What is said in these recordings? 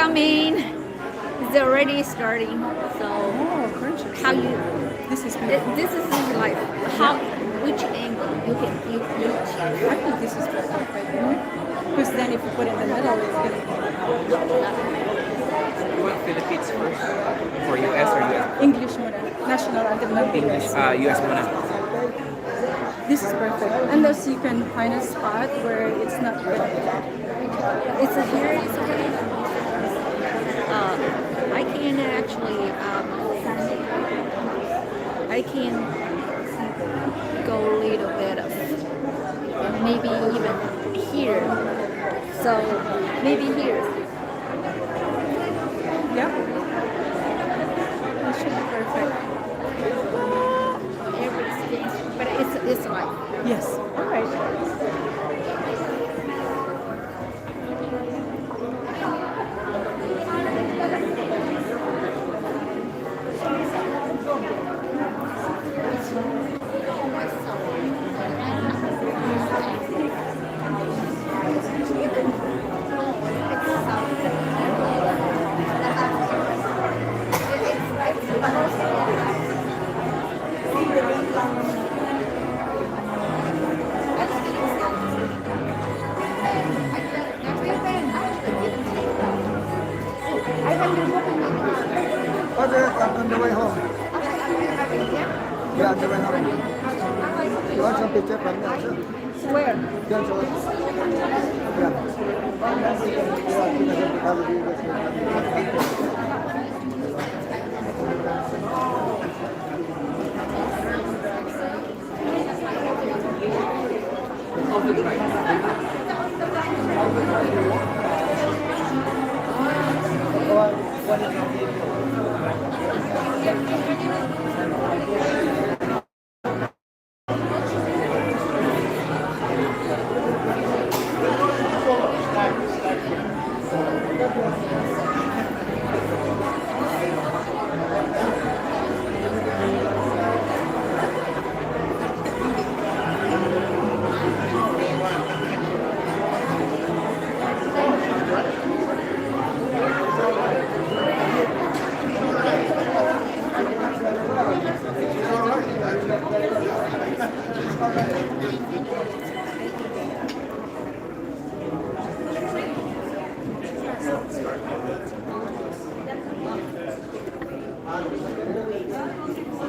coming. It's already starting. So Crunches. how you? This is beautiful. This is like how which angle you can you I think this is perfect right there. Because then if you put it in the middle, it's going to You want Philippines first? For US or US? English muna. National anthem ng English, US muna. This is perfect. Unless you can find a spot where it's not good. It's a here. It's okay. I can actually I can go a little bit of maybe even here. So maybe here. Yeah. That should be perfect. Everything, but it's like Yes. All right. Oh, they're on the way home. Yeah, on the way home. You want some picture from there, too? where? Yeah, so,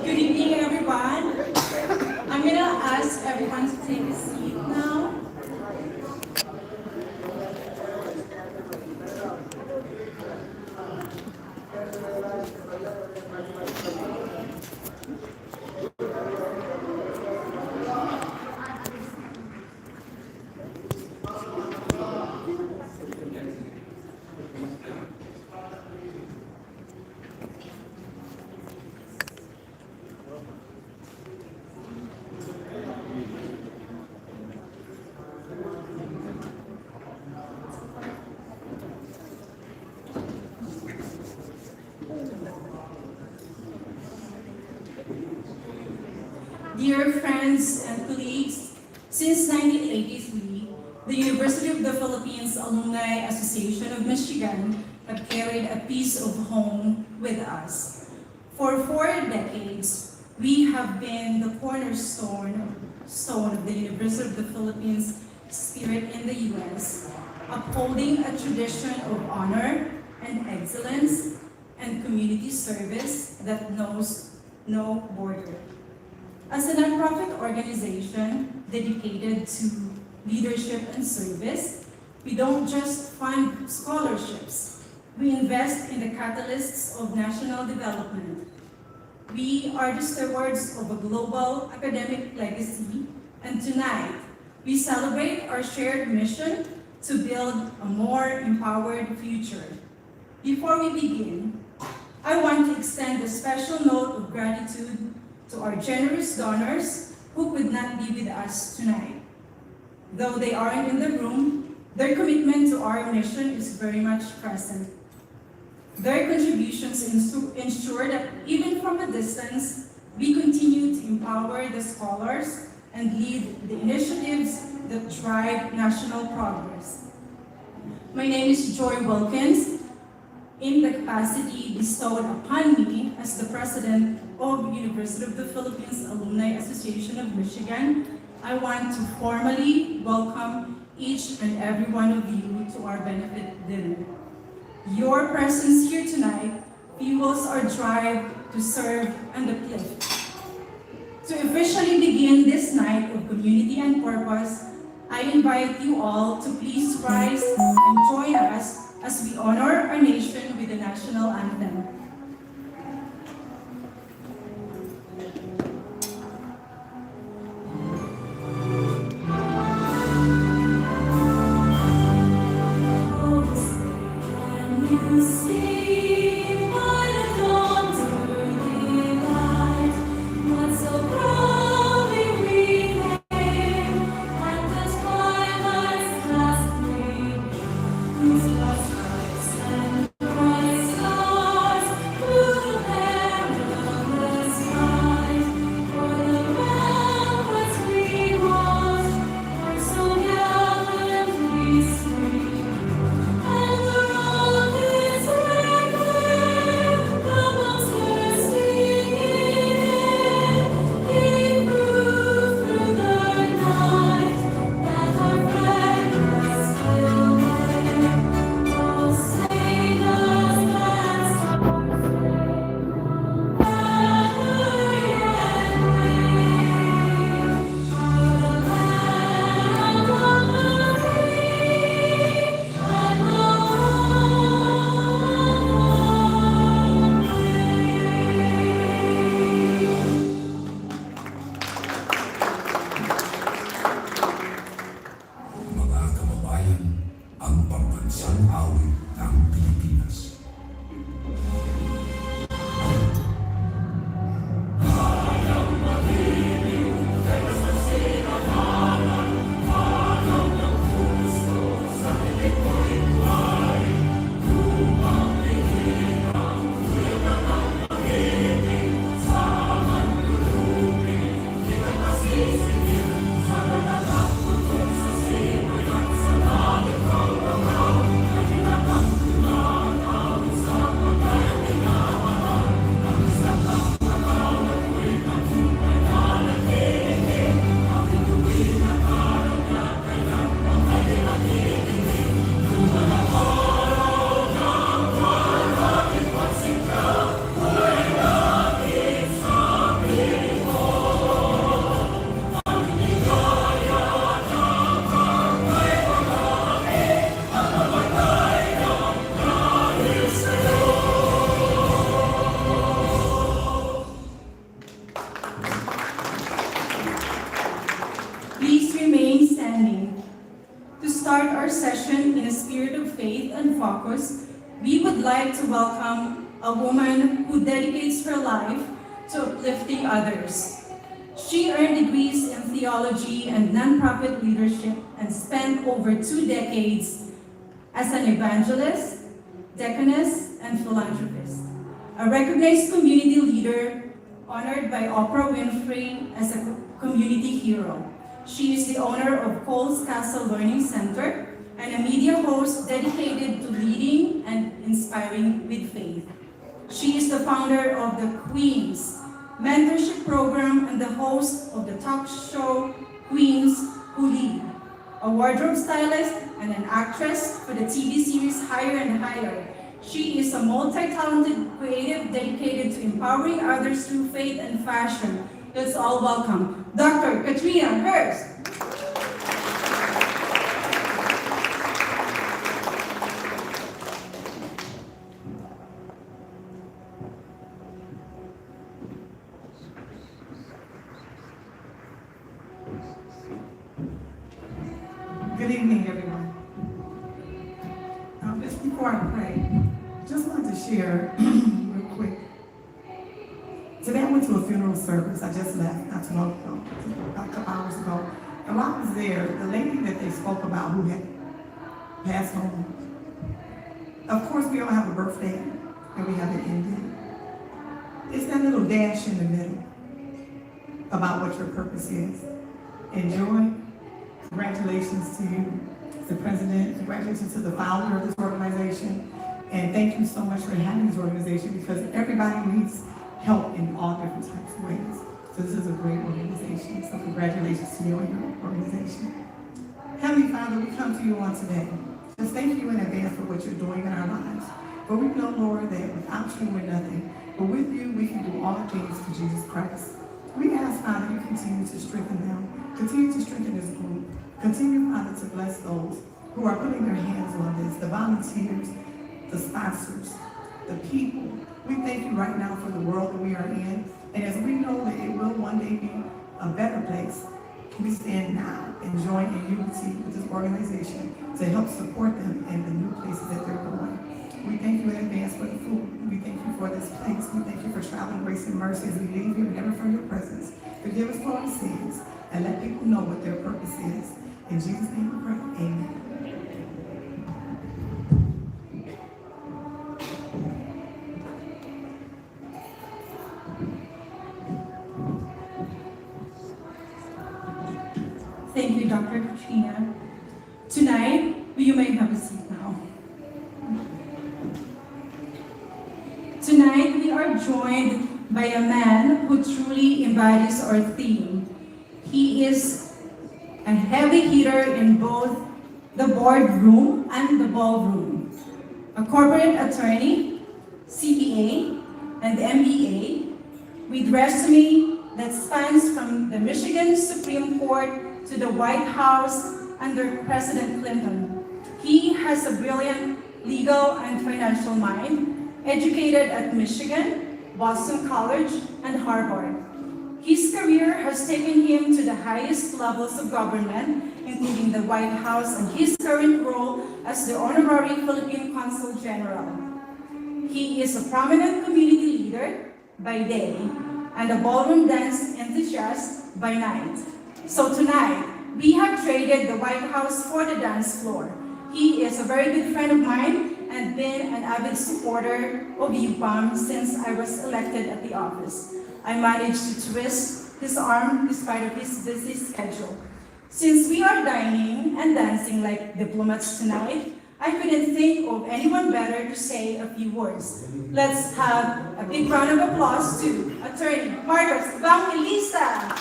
Good evening, everyone. I'm going to ask everyone to take a seat now. Dear friends and colleagues, since 1983, the University of the Philippines Alumni Association of Michigan have carried a piece of home with us. For 4 decades, we have been the cornerstone of the University of the Philippines spirit in the U.S., upholding a tradition of honor and excellence and community service that knows no border. As a nonprofit organization dedicated to leadership and service, we don't just fund scholarships. We invest in the catalysts of national development. We are the stewards of a global academic legacy, and tonight, we celebrate our shared mission to build a more empowered future. Before we begin, I want to extend a special note of gratitude to our generous donors who could not be with us tonight. Though they aren't in the room, their commitment to our mission is very much present. Their contributions ensure that even from a distance, we continue to empower the scholars and lead the initiatives that drive national progress. My name is Joy Wilkins. in the capacity bestowed upon me as the President of University of the Philippines Alumni Association of Michigan, I want to formally welcome each and every one of you to our benefit dinner. Your presence here tonight fuels our drive to serve and uplift. To officially begin this night of community and purpose, I invite you all to please rise and join us as we honor our nation with the national anthem. Please remain standing. To start our session in a spirit of faith and focus, we would like to welcome a woman who dedicates her life to uplifting others. She earned degrees in theology and nonprofit leadership and spent over 2 decades as an evangelist, deaconess, and philanthropist. A recognized community leader honored by Oprah Winfrey as a community hero. She is the owner of Cole's Castle Learning Center and a media host dedicated to leading and inspiring with faith. She is the founder of the Queens mentorship program and the host of the talk show Queens Who Lead, a wardrobe stylist and an actress for the TV series Higher and Higher. She is a multi-talented creative dedicated to empowering others through faith and fashion. Let's all welcome Dr. Katrina Hurst. Good evening, everyone. Just before I pray, just wanted to share real quick. Today I went to a funeral service. I just left not too long ago, about a couple hours ago. And while I was there, the lady that they spoke about who had passed on, of course we all have a birthday and we have an ending. It's that little dash in the middle about what your purpose is. Enjoy. Congratulations to you, the president. Congratulations to the founder of this organization. And thank you so much for having this organization because everybody needs help in all different types of ways. So this is a great organization. So congratulations to you and your organization. Heavenly Father, we come to you on today. Just thank you in advance for what you're doing in our lives. For we know, Lord, that without you we're nothing. But with you, we can do all things through Jesus Christ. We ask, Father, you continue to strengthen them. Continue to strengthen this group. Continue, Father, to bless those who are putting their hands on this, the volunteers, the sponsors, the people. We thank you right now for the world that we are in. And as we know that it will one day be a better place, we stand now and join in unity with this organization to help support them in the new places that they're going. We thank you in advance for the food. We thank you for this place. We thank you for traveling grace and mercy as we leave here, never from your presence. Forgive us for our sins and let people know what their purpose is. In Jesus' name we pray, amen. Thank you, Dr. Katrina. Tonight, you may have a seat now. Tonight, we are joined by a man who truly embodies our theme. He is a heavy hitter in both the boardroom and the ballroom. A corporate attorney, CPA, and MBA, with resume that spans from the Michigan Supreme Court to the White House under President Clinton. He has a brilliant legal and financial mind, educated at Michigan, Boston College, and Harvard. His career has taken him to the highest levels of government, including the White House and his current role as the Honorary Philippine Consul General. He is a prominent community leader by day and a ballroom dance enthusiast by night. So tonight, we have traded the White House for the dance floor. He is a very good friend of mine and been an avid supporter of UPAAM since I was elected at the office. I managed to twist his arm despite of his busy schedule. Since we are dining and dancing like diplomats tonight, I couldn't think of anyone better to say a few words. Let's have a big round of applause to Attorney Marcos Evangelista.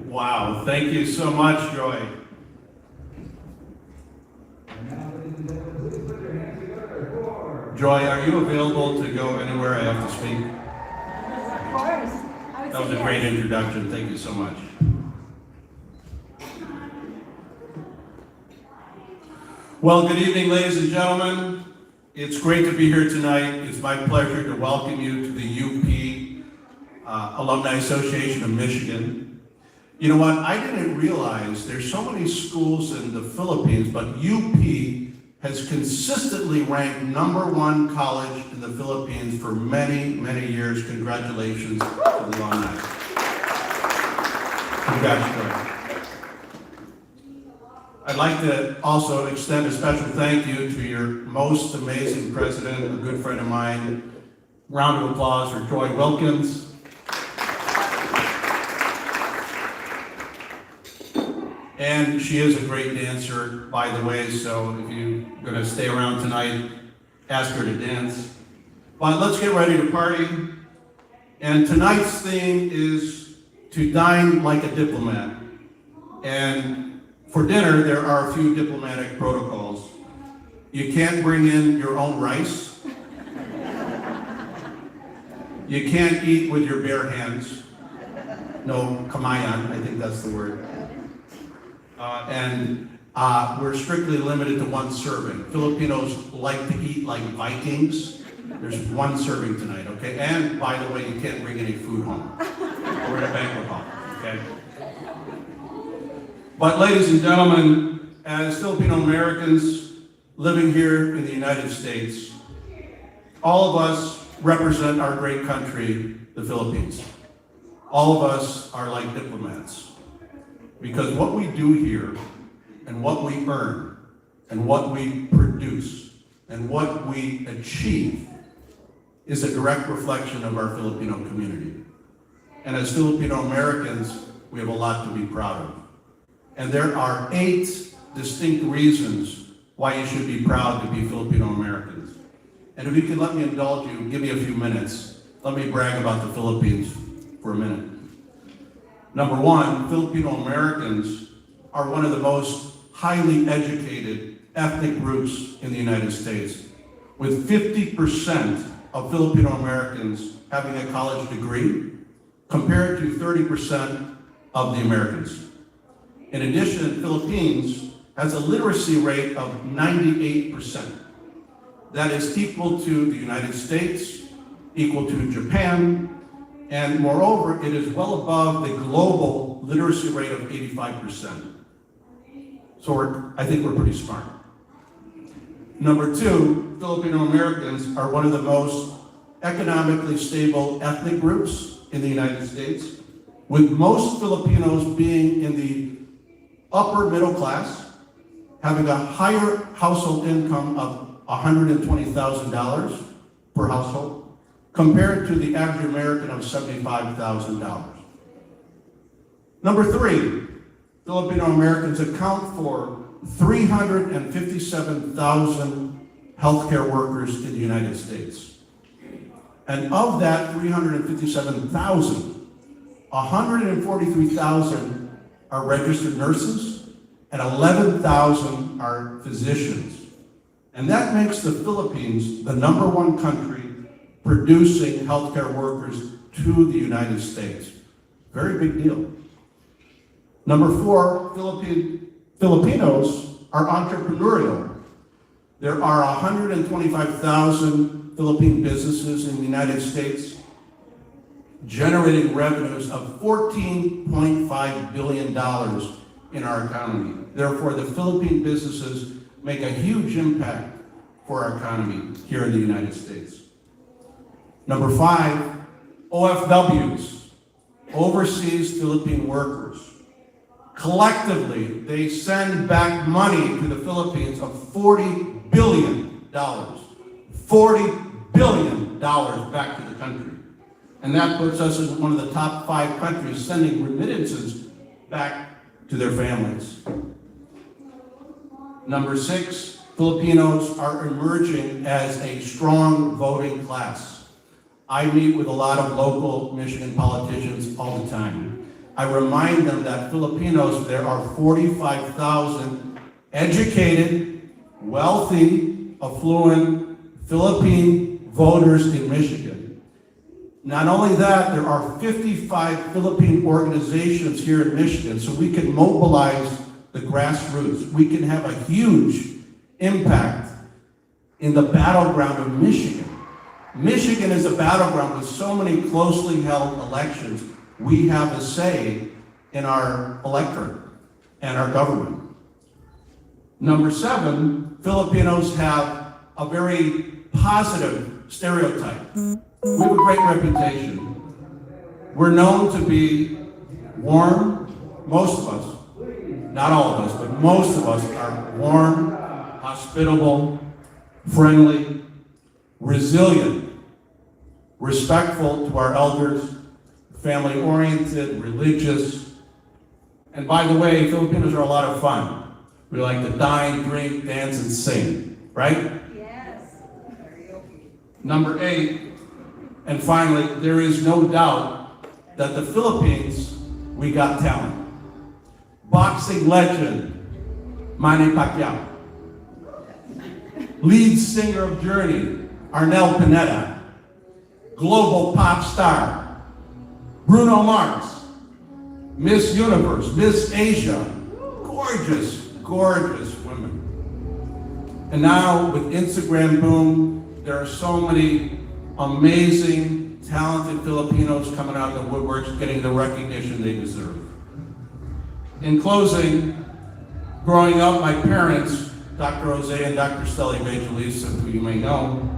Wow, thank you so much, Joy. Joy, are you available to go anywhere I have to speak? Of course. I would That was say a great yes. introduction. Thank you so much. Well, good evening, ladies and gentlemen. It's great to be here tonight. It's my pleasure to welcome you to the UP Alumni Association of Michigan. You know what? I didn't realize there's so many schools in the Philippines, but UP has consistently ranked #1 college in the Philippines for many, many years. Congratulations to the alumni. Congratulations. I'd like to also extend a special thank you to your most amazing president, a good friend of mine. Round of applause for Joy Wilkins. And she is a great dancer, by the way, so if you're going to stay around tonight, ask her to dance. But let's get ready to party. And tonight's theme is to dine like a diplomat. And for dinner, there are a few diplomatic protocols. You can't bring in your own rice. You can't eat with your bare hands. No kamayan, I think that's the word. We're strictly limited to one serving. Filipinos like to eat like Vikings. There's one serving tonight, okay? And by the way, you can't bring any food home. We're in a banquet hall, okay? But ladies and gentlemen, as Filipino Americans living here in the United States, all of us represent our great country, the Philippines. All of us are like diplomats. Because what we do here, and what we earn, and what we produce, and what we achieve is a direct reflection of our Filipino community. And as Filipino Americans, we have a lot to be proud of. And there are 8 distinct reasons why you should be proud to be Filipino Americans. And if you can let me indulge you, give me a few minutes. Let me brag about the Philippines for a minute. Number 1, Filipino Americans are one of the most highly educated ethnic groups in the United States, with 50% of Filipino Americans having a college degree, compared to 30% of the Americans. In addition, the Philippines has a literacy rate of 98%. That is equal to the United States, equal to Japan, and moreover, it is well above the global literacy rate of 85%. So I think we're pretty smart. Number 2, Filipino Americans are one of the most economically stable ethnic groups in the United States, with most Filipinos being in the upper middle class, having a higher household income of $120,000 per household, compared to the average American of $75,000. Number 3, Filipino Americans account for 357,000 healthcare workers in the United States. And of that 357,000, 143,000 are registered nurses and 11,000 are physicians. And that makes the Philippines the #1 country producing healthcare workers to the United States. Very big deal. Number 4, Filipinos are entrepreneurial. There are 125,000 Philippine businesses in the United States, generating revenues of $14.5 billion in our economy. Therefore, the Philippine businesses make a huge impact for our economy here in the United States. Number 5, OFWs, overseas Philippine workers. Collectively, they send back money to the Philippines of $40 billion. $40 billion back to the country. And that puts us as one of the top 5 countries sending remittances back to their families. Number 6, Filipinos are emerging as a strong voting class. I meet with a lot of local Michigan politicians all the time. I remind them that Filipinos, there are 45,000 educated, wealthy, affluent Philippine voters in Michigan. Not only that, there are 55 Philippine organizations here in Michigan, so we can mobilize the grassroots. We can have a huge impact in the battleground of Michigan. Michigan is a battleground with so many closely held elections. We have a say in our electorate and our government. Number 7, Filipinos have a very positive stereotype. We have a great reputation. We're known to be warm. Most of us, not all of us, but most of us are warm, hospitable, friendly, resilient, respectful to our elders, family-oriented, religious. And by the way, Filipinos are a lot of fun. We like to dine, drink, dance, and sing, right? Yes. Number 8, and finally, there is no doubt that the Philippines, we got talent. Boxing legend, Manny Pacquiao. Lead singer of Journey, Arnel Pineda. Global pop star, Bruno Mars. Miss Universe, Miss Asia. Gorgeous, gorgeous women. And now with Instagram boom, there are so many amazing, talented Filipinos coming out of the woodworks, getting the recognition they deserve. In closing, growing up, my parents, Dr. Jose and Dr. Stella Evangelista, who you may know,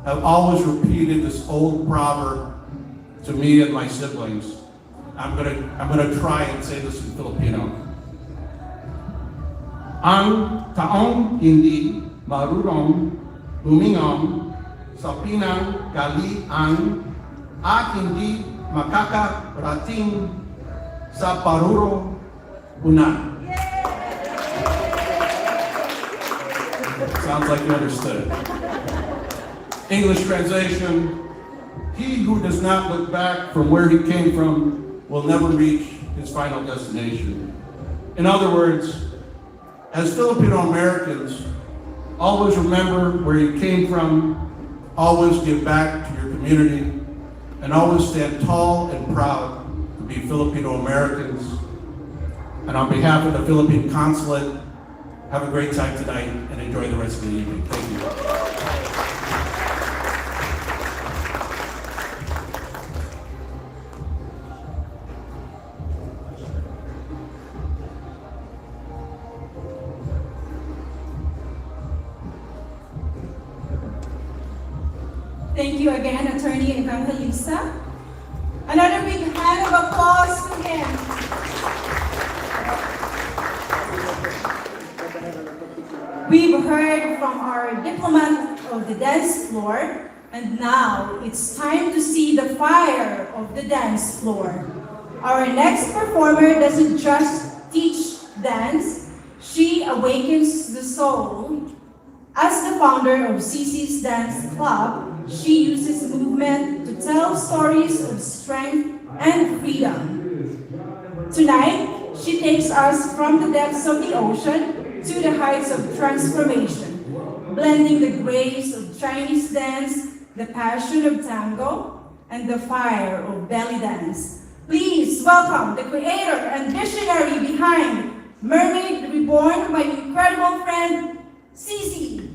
have always repeated this old proverb to me and my siblings. I'm gonna try and say this in Filipino. Ang taong hindi marunong lumingon sa pinanggalian at hindi makakarating sa paruruhunan. Sounds like you understood. English translation, he who does not look back from where he came from will never reach his final destination. In other words, as Filipino Americans, always remember where you came from, always give back to your community, and always stand tall and proud to be Filipino Americans. And on behalf of the Philippine Consulate, have a great time tonight and enjoy the rest of the evening. Thank you. Thank you again, Attorney Evangelista. Another big hand of applause to him. We've heard from our diplomat of the dance floor, and now it's time to see the fire of the dance floor. Our next performer doesn't just teach dance, she awakens the soul. As the founder of CC's Dance Club, she uses movement to tell stories of strength and freedom. Tonight, she takes us from the depths of the ocean to the heights of transformation, blending the grace of Chinese dance, the passion of tango, and the fire of belly dance. Please welcome the creator and visionary behind Mermaid Reborn, my incredible friend, Cici.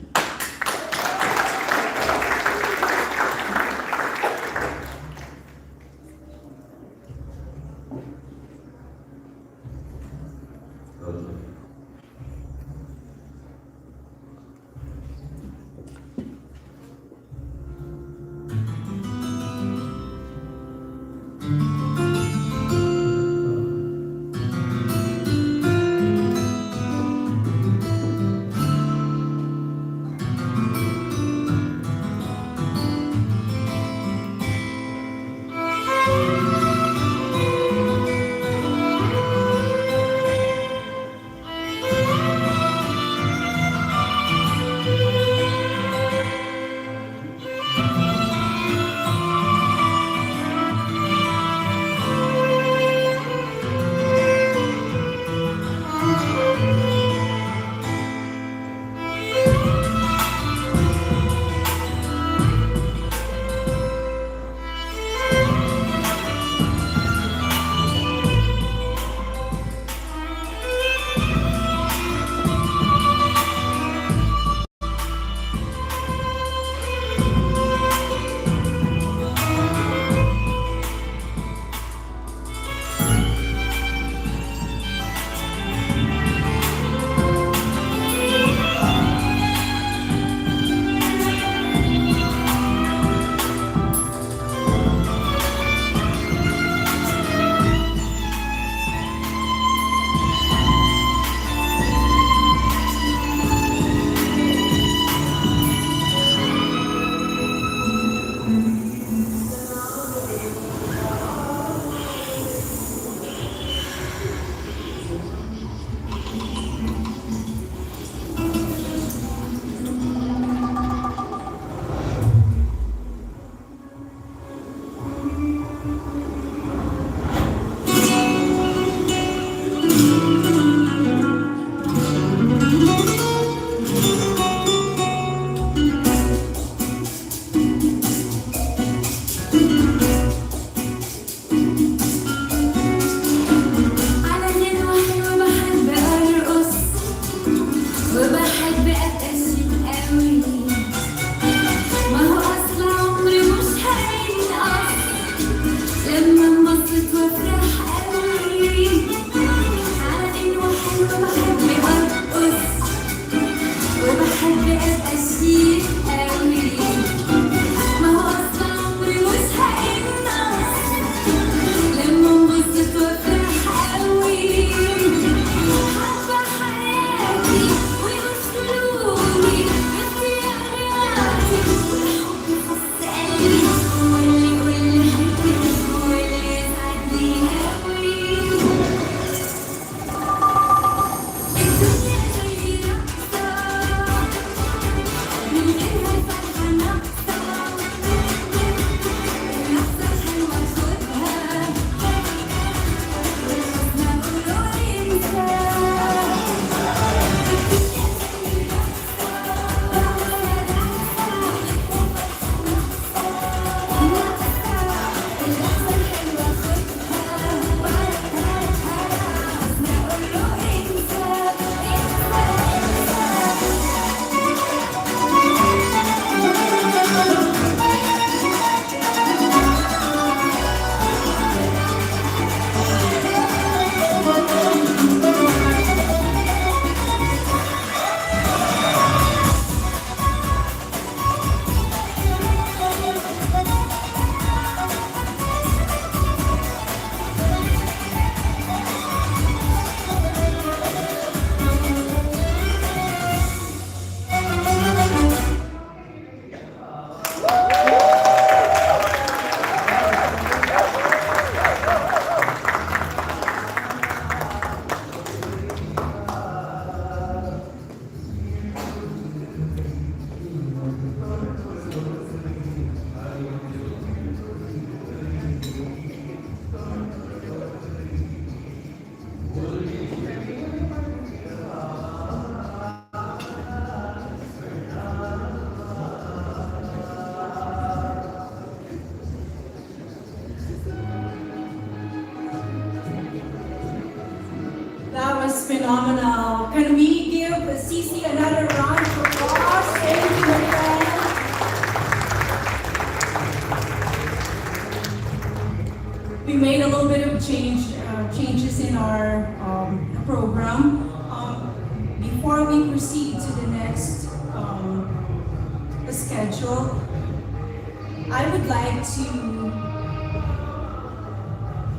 was phenomenal. Can we give Cici another round of applause? Thank you, my friend. We made a little bit of changes in our program. Before we proceed to the next schedule, I would like to.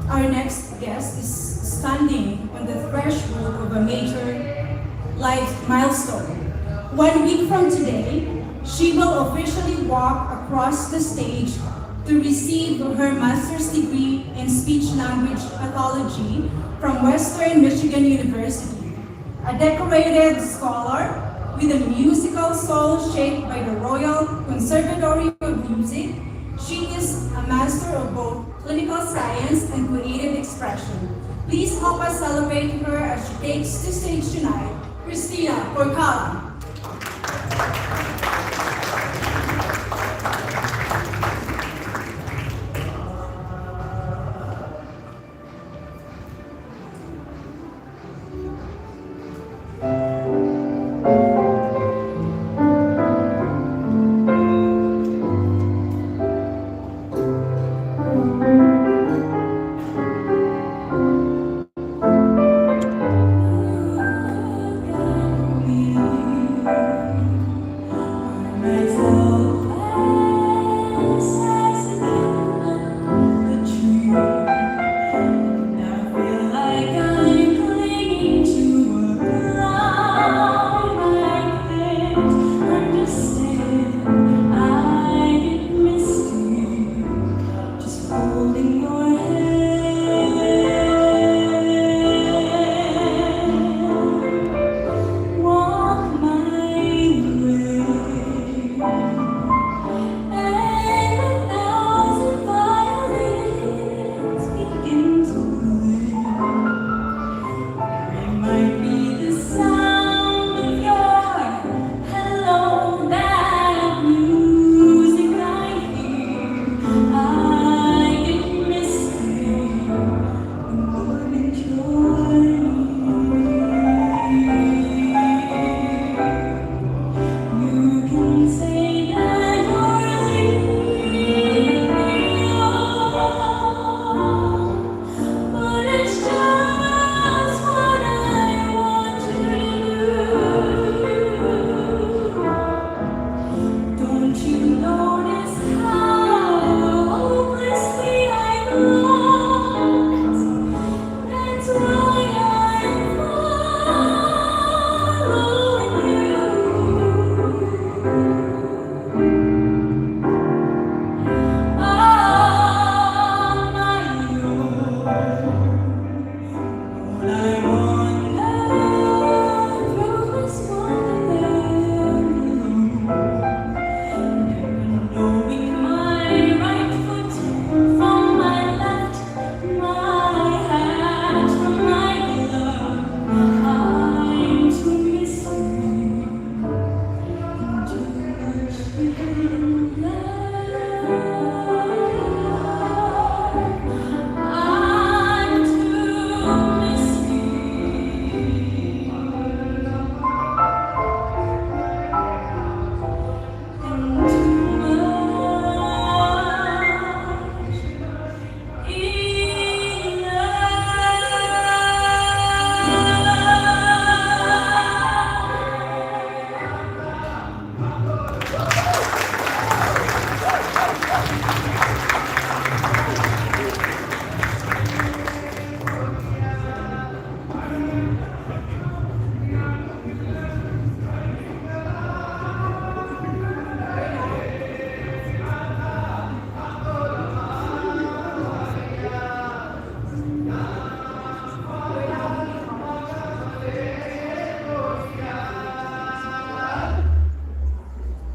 Our next guest is standing on the threshold of a major life milestone. 1 week from today, she will officially walk across the stage to receive her master's degree in speech language pathology from Western Michigan University. A decorated scholar with a musical soul shaped by the Royal Conservatory of Music, she is a master of both clinical science and creative expression. Please help us celebrate her as she takes the stage tonight, Christina Porcala.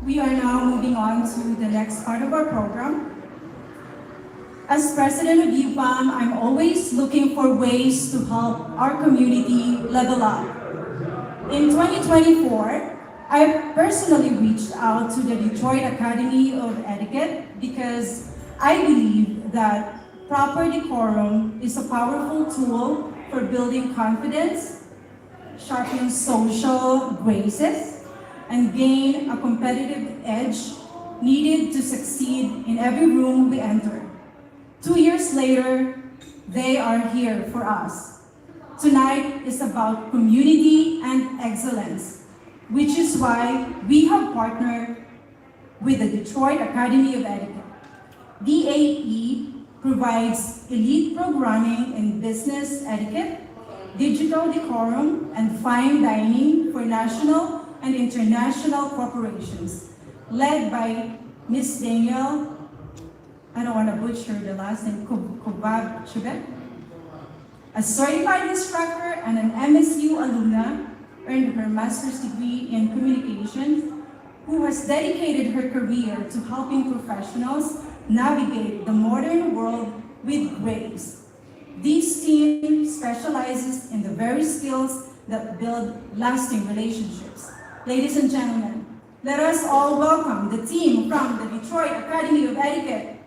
We are now moving on to the next part of our program. As president of UPAAM, I'm always looking for ways to help our community level up. In 2024, I personally reached out to the Detroit Academy of Etiquette because I believe that proper decorum is a powerful tool for building confidence, sharpen social graces, and gain a competitive edge needed to succeed in every room we enter. 2 years later, they are here for us. Tonight is about community and excellence, which is why we have partnered with the Detroit Academy of Etiquette. DAE provides elite programming in business etiquette, digital decorum, and fine dining for national and international corporations, led by Ms. Danielle, I don't want to butcher the last name, Kubab Chibet. A certified instructor and an MSU alumna, earned her master's degree in communications, who has dedicated her career to helping professionals navigate the modern world with grace. This team specializes in the very skills that build lasting relationships. Ladies and gentlemen, let us all welcome the team from the Detroit Academy of Etiquette.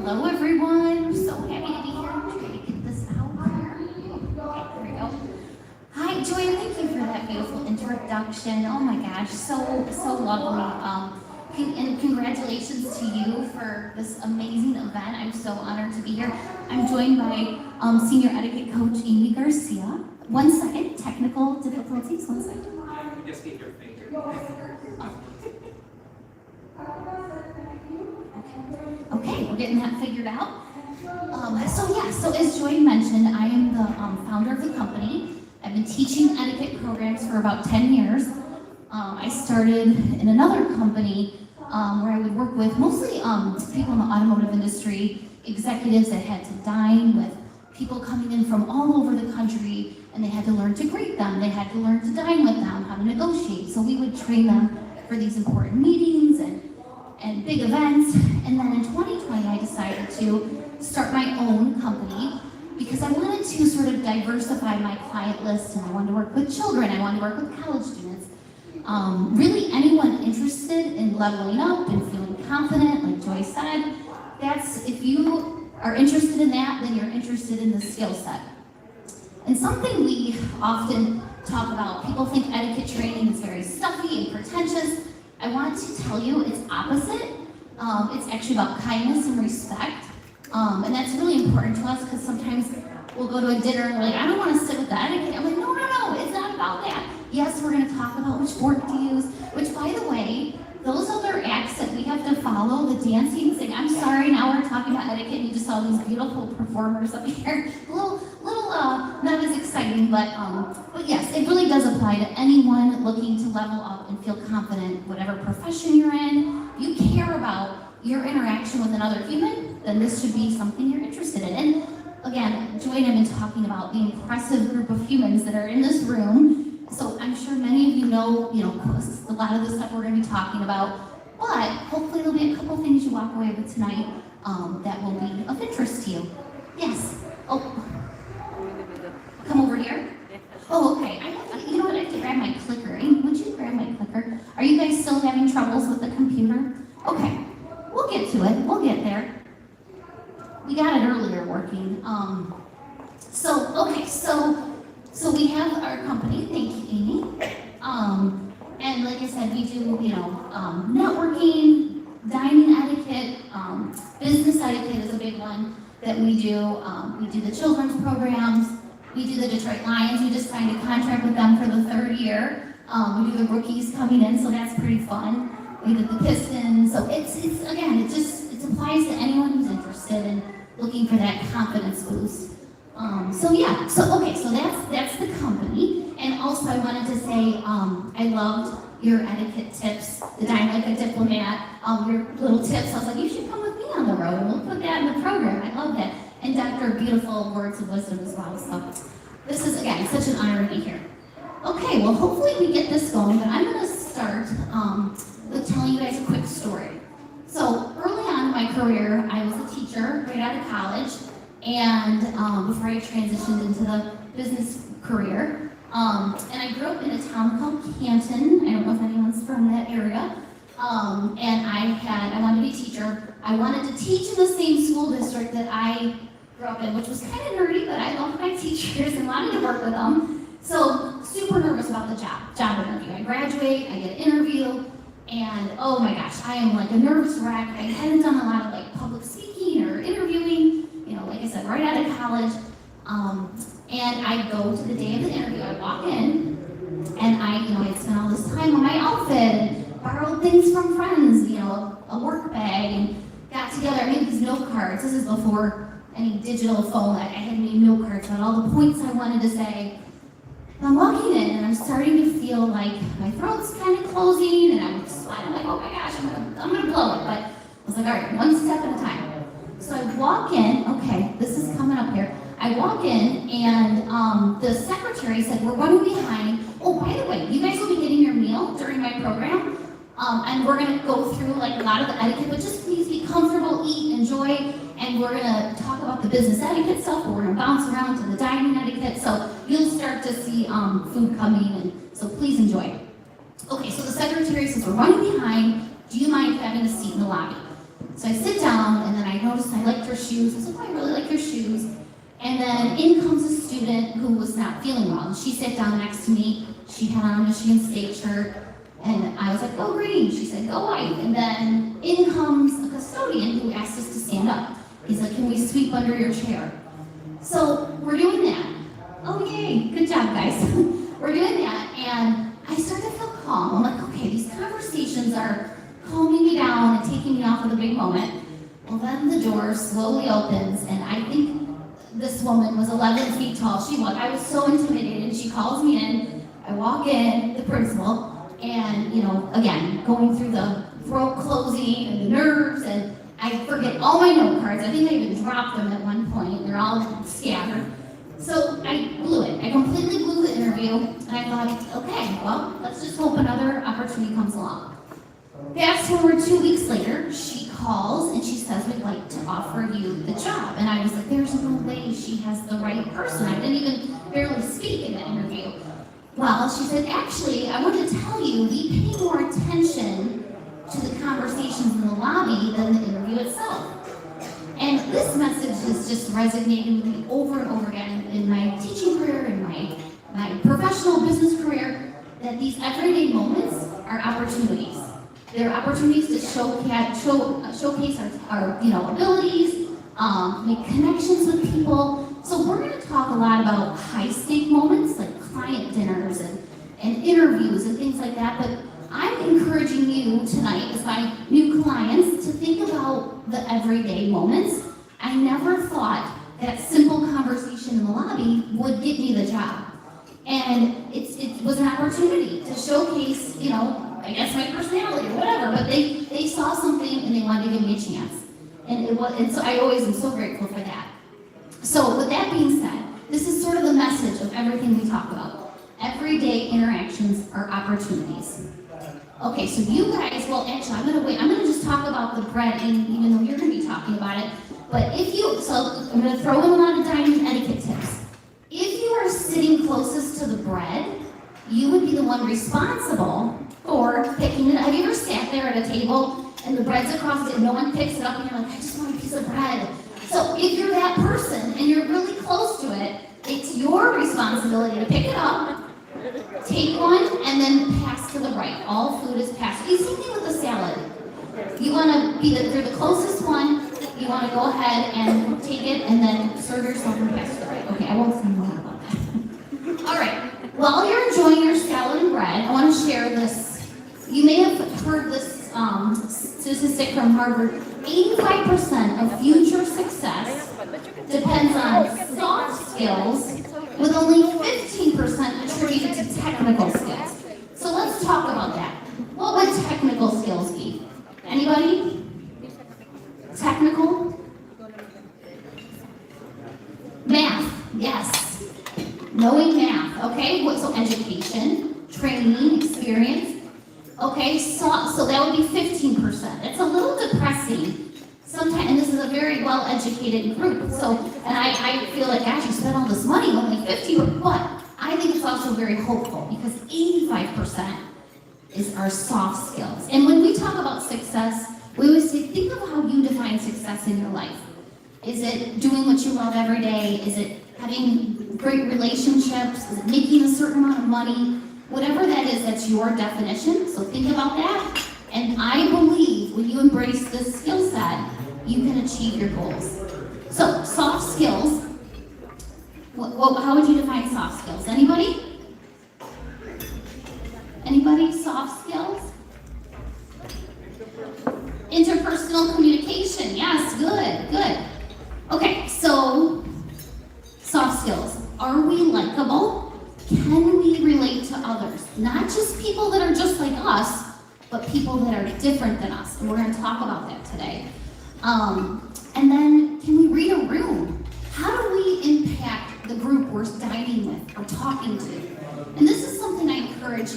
Hello everyone, we're so happy to be here. I'm trying to get this out here. Okay, there we go. Hi Joy, thank you for that beautiful introduction. Oh my gosh, so lovely. And congratulations to you for this amazing event. I'm so honored to be here. I'm joined by Senior Etiquette Coach Amy Garcia. 1 second, technical difficulties, 1 second. Just keep your finger. Okay, we're getting that figured out. So as Joy mentioned, I am the founder of the company. I've been teaching etiquette programs for about 10 years. I started in another company where I would work with mostly people in the automotive industry, executives that had to dine with people coming in from all over the country, and they had to learn to greet them. They had to learn to dine with them, how to negotiate. So we would train them for these important meetings and big events. And then in 2020, I decided to start my own company because I wanted to sort of diversify my client list, and I wanted to work with children, I wanted to work with college students. Really anyone interested in leveling up and feeling confident, like Joy said, if you are interested in that, then you're interested in the skill set. And something we often talk about, people think etiquette training is very stuffy and pretentious. I want to tell you it's opposite. It's actually about kindness and respect. And that's really important to us because sometimes we'll go to a dinner and we're like, I don't want to sit with the etiquette. I'm like, no, it's not about that. Yes, we're going to talk about which fork to use, which, by the way, those other acts that we have to follow, the dancing, singing, I'm sorry, now we're talking about etiquette and you just saw these beautiful performers up here. A little not as exciting, but yes, it really does apply to anyone looking to level up and feel confident, whatever profession you're in. You care about your interaction with another human, then this should be something you're interested in. And again, Joy and I have been talking about the impressive group of humans that are in this room. So I'm sure many of you know, a lot of the stuff we're going to be talking about, but hopefully there'll be a couple things you walk away with tonight that will be of interest to you. Yes. Oh, come over here. Oh, okay. You know what? I have to grab my clicker. Amy, would you grab my clicker? Are you guys still having troubles with the computer? Okay. We'll get to it. We'll get there. We got it earlier working. So we have our company. Thank you, Amy. And like I said, we do, networking, dining etiquette, business etiquette is a big one that we do. We do the children's programs. We do the Detroit Lions. We just signed a contract with them for the 3rd year. We do the rookies coming in, so that's pretty fun. We did the Pistons. So it applies to anyone who's interested in looking for that confidence boost. So that's the company. And also I wanted to say, I loved your etiquette tips, the Dine like a Diplomat, your little tips. I was like, you should come with me on the road and we'll put that in the program. I love that. And Dr. Beautiful words of wisdom as well. So this is, again, such an honor to be here. Okay, well, hopefully we get this going, but I'm going to start with telling you guys a quick story. So early on in my my career, I was a teacher right out of college, and before I transitioned into the business career. And I grew up in a town called Canton. I don't know if anyone's from that area. And I wanted to be a teacher. I wanted to teach in the same school district that I grew up in, which was kind of nerdy, but I loved my teachers and wanted to work with them. So super nervous about the job interview. I graduate, I get an interview, and oh my gosh, I am like a nervous wreck. I hadn't done a lot of like public speaking or interviewing, like I said, right out of college. And I go to the day of the interview. I walk in, and I spent all this time on my outfit and borrowed things from friends, a work bag, and got together. I made these note cards. This is before any digital phone. I had made note cards about all the points I wanted to say. I'm walking in, and I'm starting to feel like my throat's kind of closing, and I'm sweating. I'm like, oh my gosh, I'm gonna blow it. But I was like, all right, one step at a time. So I walk in. Okay, this is coming up here. I walk in, and the secretary said, we're running behind. Oh, by the way, you guys will be getting your meal during my program, and we're going to go through like a lot of the etiquette, but just please be comfortable, eat, enjoy, and we're going to talk about the business etiquette stuff, but we're going to bounce around to the dining etiquette, so you'll start to see food coming, and so please enjoy. Okay, so the secretary says, we're running behind. Do you mind having a seat in the lobby? So I sit down, and then I noticed I liked her shoes. I said, oh, I really like your shoes. And then in comes a student who was not feeling well. And she sat down next to me. She had on a Michigan State shirt. And I was like, go green. She said, go white. And then in comes a custodian who asked us to stand up. He's like, can we sweep under your chair? So we're doing that. Oh, yay. Good job, guys. We're doing that. And I start to feel calm. I'm like, okay, these conversations are calming me down and taking me off of the big moment. Well, then the door slowly opens. And I think this woman was 11 feet tall. I was so intimidated. She calls me in. I walk in, the principal, and, again, going through the throat closing and the nerves, and I forget all my note cards. I think I even dropped them at one point. They're all scattered. So I blew it. I completely blew the interview, and I thought, okay, well, let's just hope another opportunity comes along. Fast forward 2 weeks later, she calls and she says, we'd like to offer you the job. And I was like, there's no way she has the right person. I didn't even barely speak in the interview. Well, she said, actually, I want to tell you, we pay more attention to the conversations in the lobby than the interview itself. And this message has just resonated with me over and over again in my teaching career, in my professional business career, that these everyday moments are opportunities. They're opportunities to showcase our abilities, make connections with people. So we're going to talk a lot about high-stake moments like client dinners and interviews and things like that. But I'm encouraging you tonight, as my new clients, to think about the everyday moments. I never thought that simple conversation in the lobby would get me the job. And it was an opportunity to showcase, I guess my personality or whatever, but they saw something and they wanted to give me a chance. And so I always am so grateful for that. So with that being said, this is sort of the message of everything we talk about. Everyday interactions are opportunities. Okay, so you guys, well actually I'm gonna just talk about the bread, and even though you're gonna be talking about it, but I'm gonna throw in a lot of dining etiquette tips. If you are sitting closest to the bread, you would be the one responsible for picking it up. Have you ever sat there at a table and the bread's across it and no one picks it up and you're like, I just want a piece of bread. So if you're that person and you're really close to it, it's your responsibility to pick it up, take one, and then pass to the right. All food is passed. The same thing with the salad. You want to be you're the closest one. You want to go ahead and take it and then serve yourself and pass to the right. Okay, I won't say more about that. All right. While you're enjoying your salad and bread, I want to share this. You may have heard this statistic from Harvard. 85% of future success depends on soft skills, with only 15% attributed to technical skills. So let's talk about that. What would technical skills be? Anybody? Technical? Math, yes. Knowing math, okay? So education, training, experience. Okay, so that would be 15%. It's a little depressing. So sometimes, and this is a very well-educated group, so, and I feel like, gosh, you spent all this money, only 50, but I think it's also very hopeful, because 85% is our soft skills. And when we talk about success, we always say, think of how you define success in your life. Is it doing what you love every day? Is it having great relationships? Is it making a certain amount of money? Whatever that is, that's your definition, so think about that. And I believe when you embrace this skill set, you can achieve your goals. So, soft skills, how would you define soft skills? Anybody? Anybody? Soft skills? Interpersonal communication, yes, good. Okay, so, soft skills. Are we likable? Can we relate to others? Not just people that are just like us, but people that are different than us. And we're going to talk about that today. And then, can we read a room? How do we impact the group we're dining with or talking to? And this is something I encourage.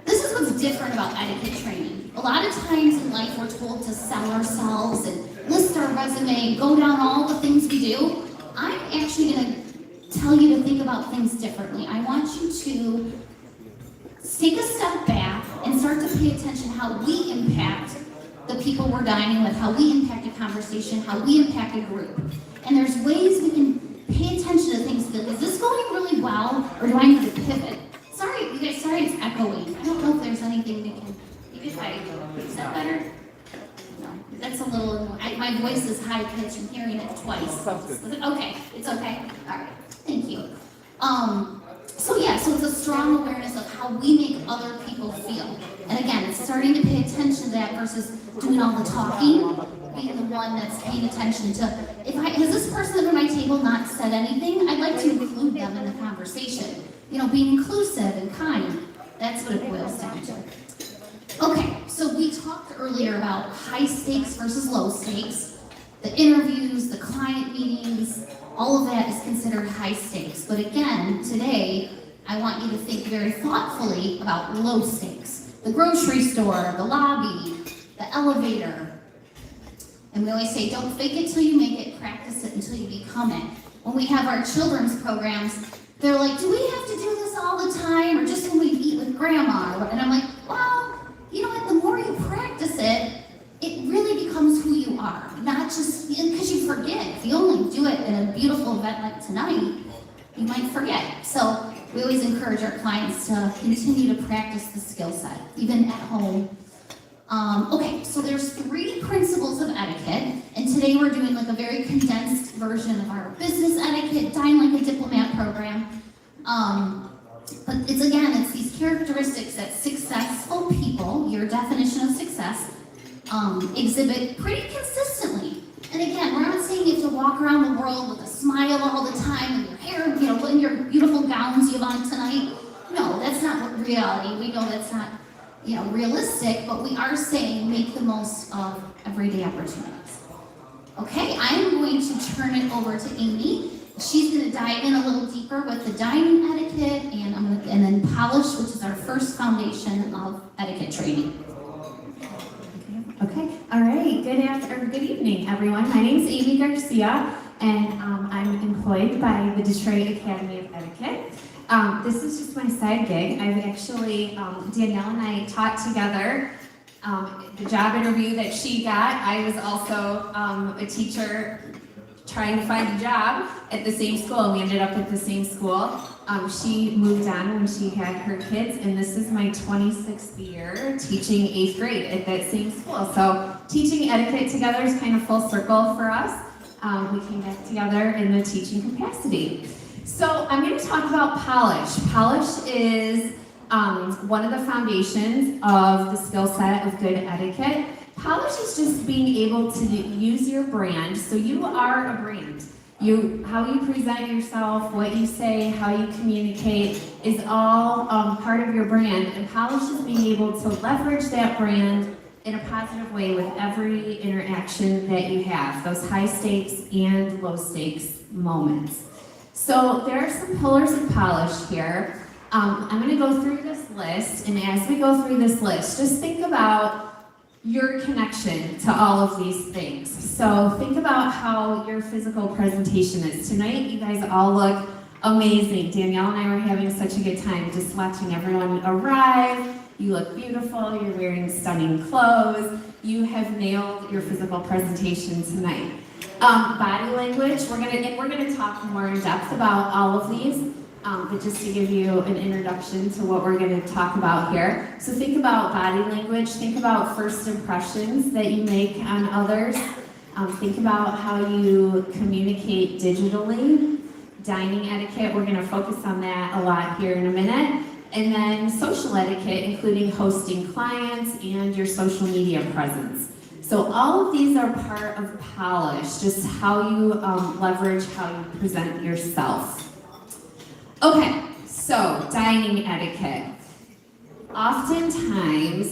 This is what's different about etiquette training. A lot of times in life we're told to sell ourselves and list our resume, go down all the things we do. I'm actually going to tell you to think about things differently. I want you to take a step back and start to pay attention how we impact the people we're dining with, how we impact a conversation, how we impact a group. And there's ways we can pay attention to things that, is this going really well, or do I need to pivot? Sorry, you guys, sorry it's echoing. I don't know if there's anything we can, maybe if is that better? No, that's a little, my voice is high pitched, I'm hearing it twice. Okay, it's okay, all right, thank you. So it's a strong awareness of how we make other people feel. And again, it's starting to pay attention to that versus doing all the talking, being the one that's paying attention to, has this person at my table not said anything? I'd like to include them in the conversation. You know, being inclusive and kind. That's what it boils down to. Okay, so we talked earlier about high stakes versus low stakes. The interviews, the client meetings, all of that is considered high stakes. But again, today, I want you to think very thoughtfully about low stakes. The grocery store, the lobby, the elevator. And we always say, don't fake it till you make it, practice it until you become it. When we have our children's programs, they're like, do we have to do this all the time, or just when we eat with grandma? And I'm like, well, you know what, the more you practice it, it really becomes who you are. Not just, because you forget. If you only do it in a beautiful event like tonight, you might forget. So we always encourage our clients to continue to practice the skill set, even at home. Okay, so there's 3 principles of etiquette, and today we're doing like a very condensed version of our business etiquette, Dine Like a Diplomat program. But it's these characteristics that successful people, your definition of success, exhibit pretty consistently. And again, we're not saying you have to walk around the world with a smile all the time and your hair, in your beautiful gowns you have on tonight. No, that's not reality. We know that's not, realistic, but we are saying make the most of everyday opportunities. Okay, I'm going to turn it over to Amy. She's going to dive in a little deeper with the dining etiquette and then polish, which is our first foundation of etiquette training. Okay. All right. Good evening, everyone. My name is Amy Garcia, and I'm employed by the Detroit Academy of Etiquette. This is just my side gig. I've actually, Danielle and I taught together the job interview that she got. I was also a teacher trying to find a job at the same school. We ended up at the same school. She moved on when she had her kids, and this is my 26th year teaching 8th grade at that same school. So teaching etiquette together is kind of full circle for us. We came back together in the teaching capacity. So I'm going to talk about polish. Polish is one of the foundations of the skill set of good etiquette. Polish is just being able to use your brand. So you are a brand. How you present yourself, what you say, how you communicate is all part of your brand. And polish is being able to leverage that brand in a positive way with every interaction that you have, those high stakes and low stakes moments. So there are some pillars of polish here. I'm going to go through this list, and as we go through this list, just think about your connection to all of these things. So think about how your physical presentation is. Tonight, you guys all look amazing. Danielle and I were having such a good time just watching everyone arrive. You look beautiful, you're wearing stunning clothes. You have nailed your physical presentation tonight. Body language, we're gonna talk more in depth about all of these. But just to give you an introduction to what we're going to talk about here. So think about body language, think about first impressions that you make on others. Think about how you communicate digitally. Dining etiquette, we're going to focus on that a lot here in a minute. And then social etiquette, including hosting clients and your social media presence. So all of these are part of polish, just how you leverage how you present yourself. Okay, so dining etiquette. Oftentimes,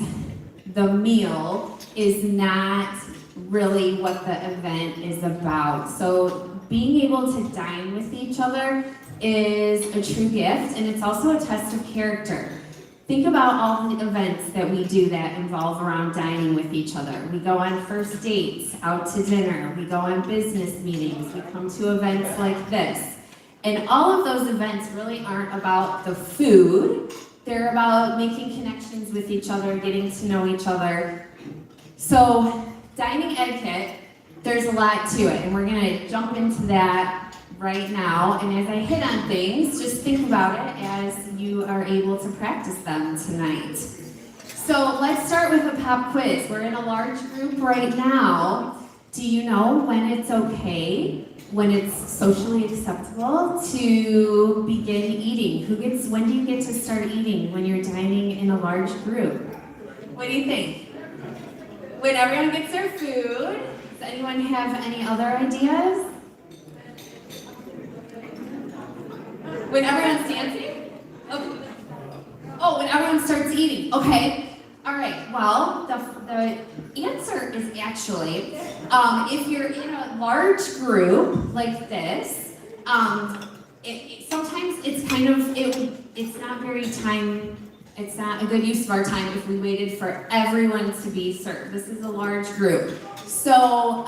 the meal is not really what the event is about. So being able to dine with each other is a true gift, and it's also a test of character. Think about all the events that we do that involve around dining with each other. We go on first dates, out to dinner, we go on business meetings, we come to events like this. And all of those events really aren't about the food. They're about making connections with each other, getting to know each other. So dining etiquette, there's a lot to it, and we're gonna jump into that right now. And as I hit on things, just think about it as you are able to practice them tonight. So let's start with a pop quiz. We're in a large group right now. Do you know when it's okay, when it's socially acceptable to begin eating? When do you get to start eating when you're dining in a large group? What do you think? When everyone gets their food. Does anyone have any other ideas? When everyone's dancing? Okay. Oh, when everyone starts eating. Okay. All right, well, the answer is actually, if you're in a large group like this, sometimes it's kind of, it's not it's not a good use of our time if we waited for everyone to be served. This is a large group. So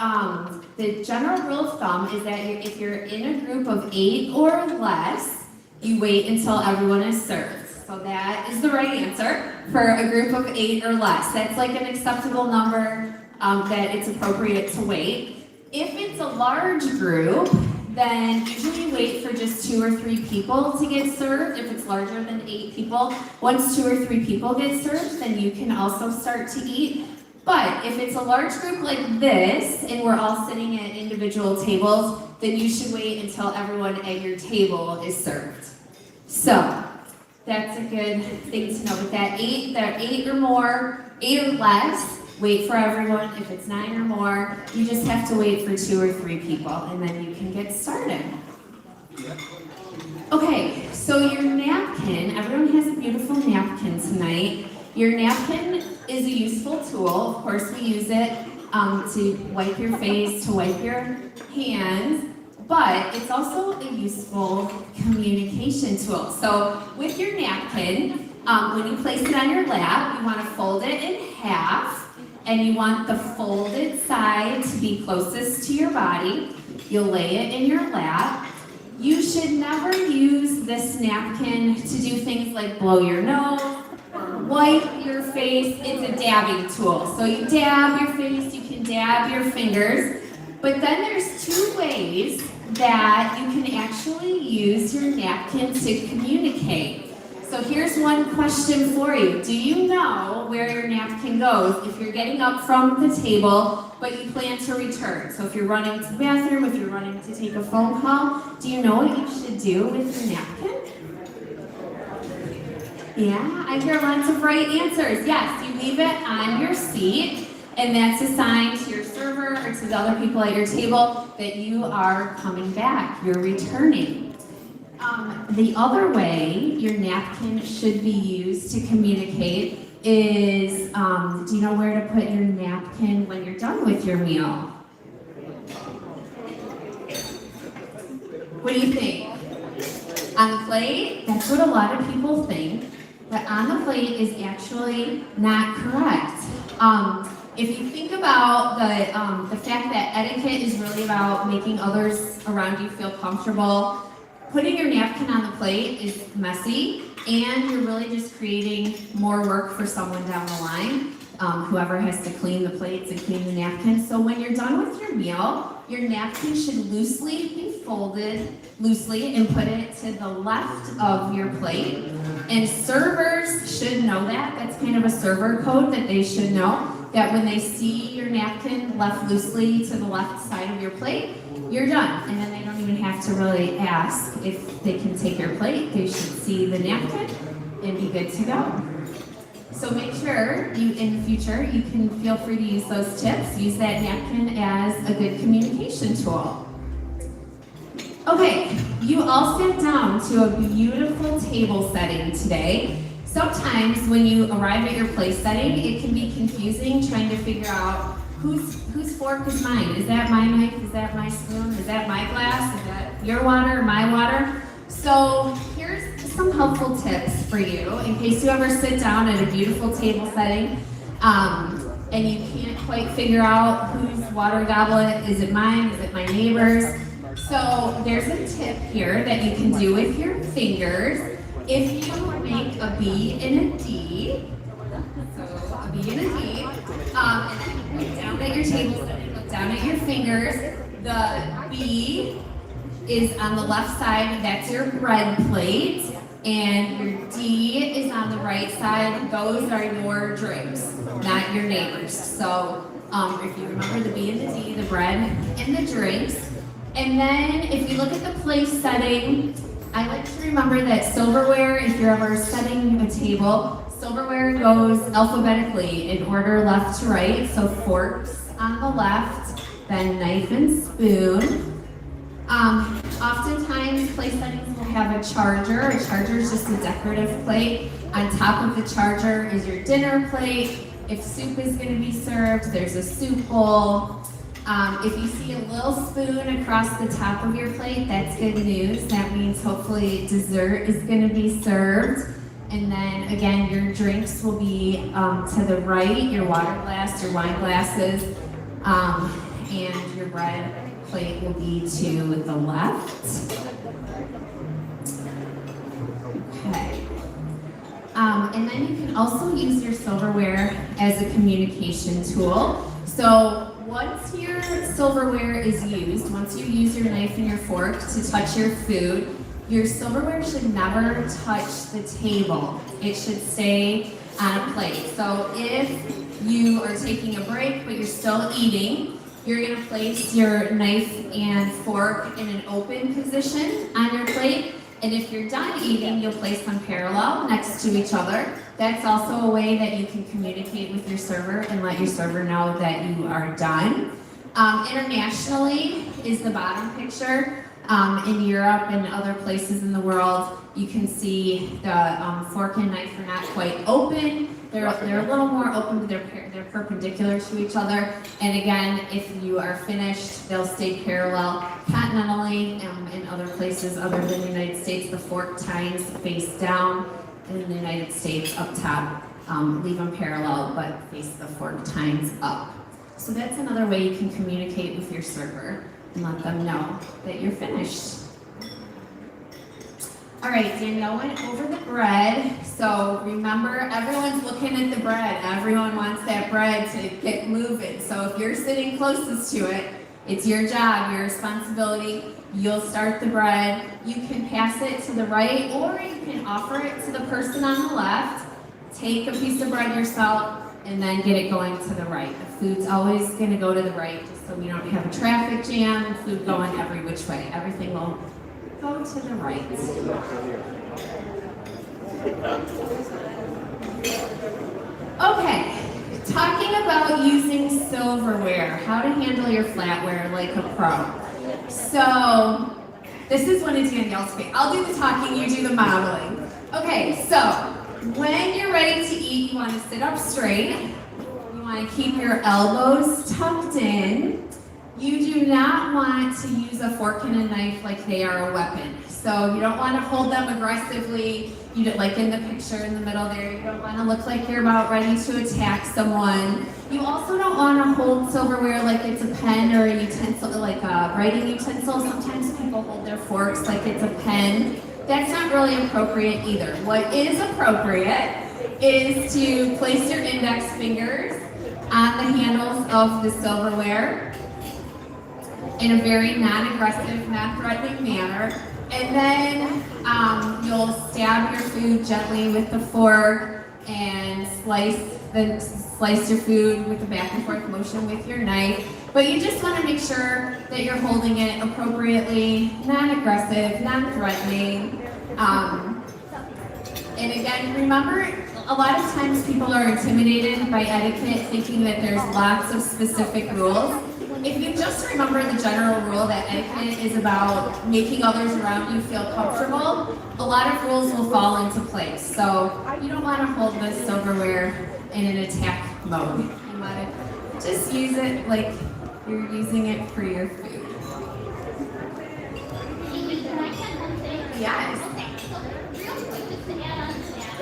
the general rule of thumb is that if you're in a group of 8 or less, you wait until everyone is served. So that is the right answer for a group of 8 or less. That's like an acceptable number that it's appropriate to wait. If it's a large group, then usually wait for just 2 or 3 people to get served. If it's larger than 8 people, once 2 or 3 people get served, then you can also start to eat. But if it's a large group like this, and we're all sitting at individual tables, then you should wait until everyone at your table is served. So that's a good thing to know. But that 8 or more, 8 or less, wait for everyone. If it's 9 or more, you just have to wait for 2 or 3 people, and then you can get started. Okay, so your napkin, everyone has a beautiful napkin tonight. Your napkin is a useful tool. Of course, we use it to wipe your face, to wipe your hands, but it's also a useful communication tool. So with your napkin, when you place it on your lap, you want to fold it in half, and you want the folded side to be closest to your body. You'll lay it in your lap. You should never use this napkin to do things like blow your nose or wipe your face. It's a dabbing tool. So you dab your face, you can dab your fingers, but then there's 2 ways that you can actually use your napkin to communicate. So here's one question for you. Do you know where your napkin goes if you're getting up from the table, but you plan to return? So if you're running to the bathroom, if you're running to take a phone call, do you know what you should do with your napkin? Yeah, I hear lots of right answers. Yes, you leave it on your seat, and that's a sign to your server or to the other people at your table that you are coming back, you're returning. The other way your napkin should be used to communicate is, do you know where to put your napkin when you're done with your meal? What do you think? On the plate? That's what a lot of people think, but on the plate is actually not correct. If you think about the fact that etiquette is really about making others around you feel comfortable, putting your napkin on the plate is messy, and you're really just creating more work for someone down the line, whoever has to clean the plates and clean the napkins. So when you're done with your meal, your napkin should loosely be folded loosely and put it to the left of your plate. And servers should know that. That's kind of a server code that they should know, that when they see your napkin left loosely to the left side of your plate, you're done. And then they don't even have to really ask if they can take your plate. They should see the napkin and be good to go. So make sure you, in the future, you can feel free to use those tips. Use that napkin as a good communication tool. Okay, you all sat down to a beautiful table setting today. Sometimes when you arrive at your place setting, it can be confusing trying to figure out whose fork is mine. Is that my knife? Is that my spoon? Is that my glass? Is that your water or my water? So here's some helpful tips for you in case you ever sit down at a beautiful table setting and you can't quite figure out whose water goblet. Is it mine? Is it my neighbor's? So there's a tip here that you can do with your fingers. If you make a B and a D, so a B and a D, and then look down at your table setting, look down at your fingers. The B is on the left side, that's your bread plate, and your D is on the right side. Those are your drinks, not your neighbors. So if you remember the B and the D, the bread and the drinks. And then if you look at the place setting, I like to remember that silverware, if you're ever setting a table, silverware goes alphabetically in order left to right. So forks on the left, then knife and spoon. Oftentimes place settings will have a charger. A charger is just a decorative plate. On top of the charger is your dinner plate. If soup is going to be served, there's a soup bowl. If you see a little spoon across the top of your plate, that's good news. That means hopefully dessert is going to be served. And then again, your drinks will be to the right, your water glass, your wine glasses, and your bread plate will be to the left. Okay. And then you can also use your silverware as a communication tool. So once your silverware is used, once you use your knife and your fork to touch your food, your silverware should never touch the table. It should stay on a plate. So if you are taking a break but you're still eating, you're going to place your knife and fork in an open position on your plate. And if you're done eating, you'll place them parallel next to each other. That's also a way that you can communicate with your server and let your server know that you are done. Internationally is the bottom picture. In Europe and other places in the world, you can see the fork and knife are not quite open. They're a little more open, but they're perpendicular to each other. And again, if you are finished, they'll stay parallel. Continentally, in other places other than the United States, the fork tines face down. And in the United States, up top, leave them parallel, but face the fork tines up. So that's another way you can communicate with your server and let them know that you're finished. All right, Danielle went over the bread. So remember, everyone's looking at the bread. Everyone wants that bread to get moving. So if you're sitting closest to it, it's your job, your responsibility. You'll start the bread. You can pass it to the right, or you can offer it to the person on the left. Take a piece of bread yourself, and then get it going to the right. The food's always going to go to the right, just so we don't have a traffic jam and food going every which way. Everything will go to the right. Okay, talking about using silverware, how to handle your flatware like a pro. So, this is one of Danielle's favorite. I'll do the talking, you do the modeling. Okay, so when you're ready to eat, you want to sit up straight. You want to keep your elbows tucked in. You do not want to use a fork and a knife like they are a weapon. So you don't want to hold them aggressively You don't, like in the picture in the middle there, you don't want to look like you're about ready to attack someone. You also don't want to hold silverware like it's a pen or a utensil, like a writing utensil. Sometimes people hold their forks like it's a pen. That's not really appropriate either. What is appropriate is to place your index fingers on the handles of the silverware in a very non-aggressive, non-threatening manner. And then you'll stab your food gently with the fork and slice your food with the back and forth motion with your knife. But you just want to make sure that you're holding it appropriately, non-aggressive, non-threatening. And again, remember, a lot of times people are intimidated by etiquette, thinking that there's lots of specific rules. If you just remember the general rule that etiquette is about making others around you feel comfortable, a lot of rules will fall into place. So you don't want to hold this silverware in an attack mode. You want to just use it like you're using it for your food. Amy, can I add one thing? Yes. Okay, so real quick, just to add on to that,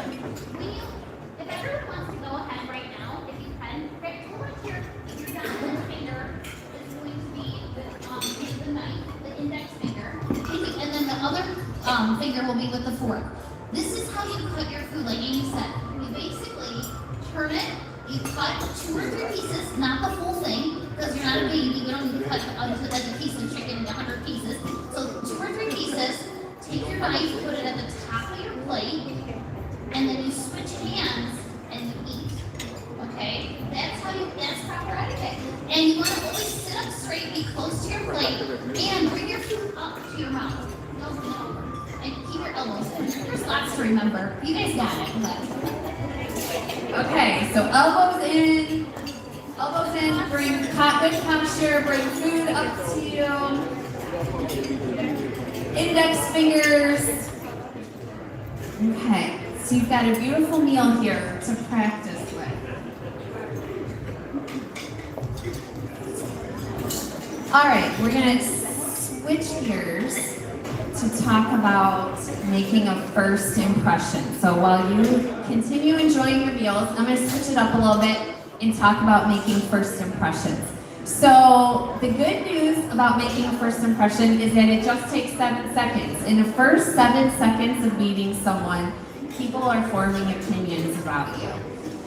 if everyone wants to go ahead right now, if you can, hold on to your dominant finger is going to be the knife, the index finger, and then the other finger will be with the fork. This is how you cut your food, like Amy said. You basically turn it, you cut 2 or 3 pieces, not the full thing, because you're not a baby, you don't need to cut like a piece of chicken into 100 pieces. So 2 or 3 pieces, take your knife, put it at the top of your plate, and then you switch hands and you eat. Okay? That's proper etiquette. And you want to always sit up straight, be close to your plate, and bring your food up to your mouth. Don't lean over. And keep your elbows in. There's lots to remember. You guys got it. Okay, so elbows in, bring good posture, bring food up to you. Index fingers. Okay, so you've got a beautiful meal here to practice with. All right, we're gonna switch gears to talk about making a first impression. So while you continue enjoying your meals, I'm gonna switch it up a little bit and talk about making first impressions. So the good news about making a first impression is that it just takes 7 seconds. In the first 7 seconds of meeting someone, people are forming opinions about you.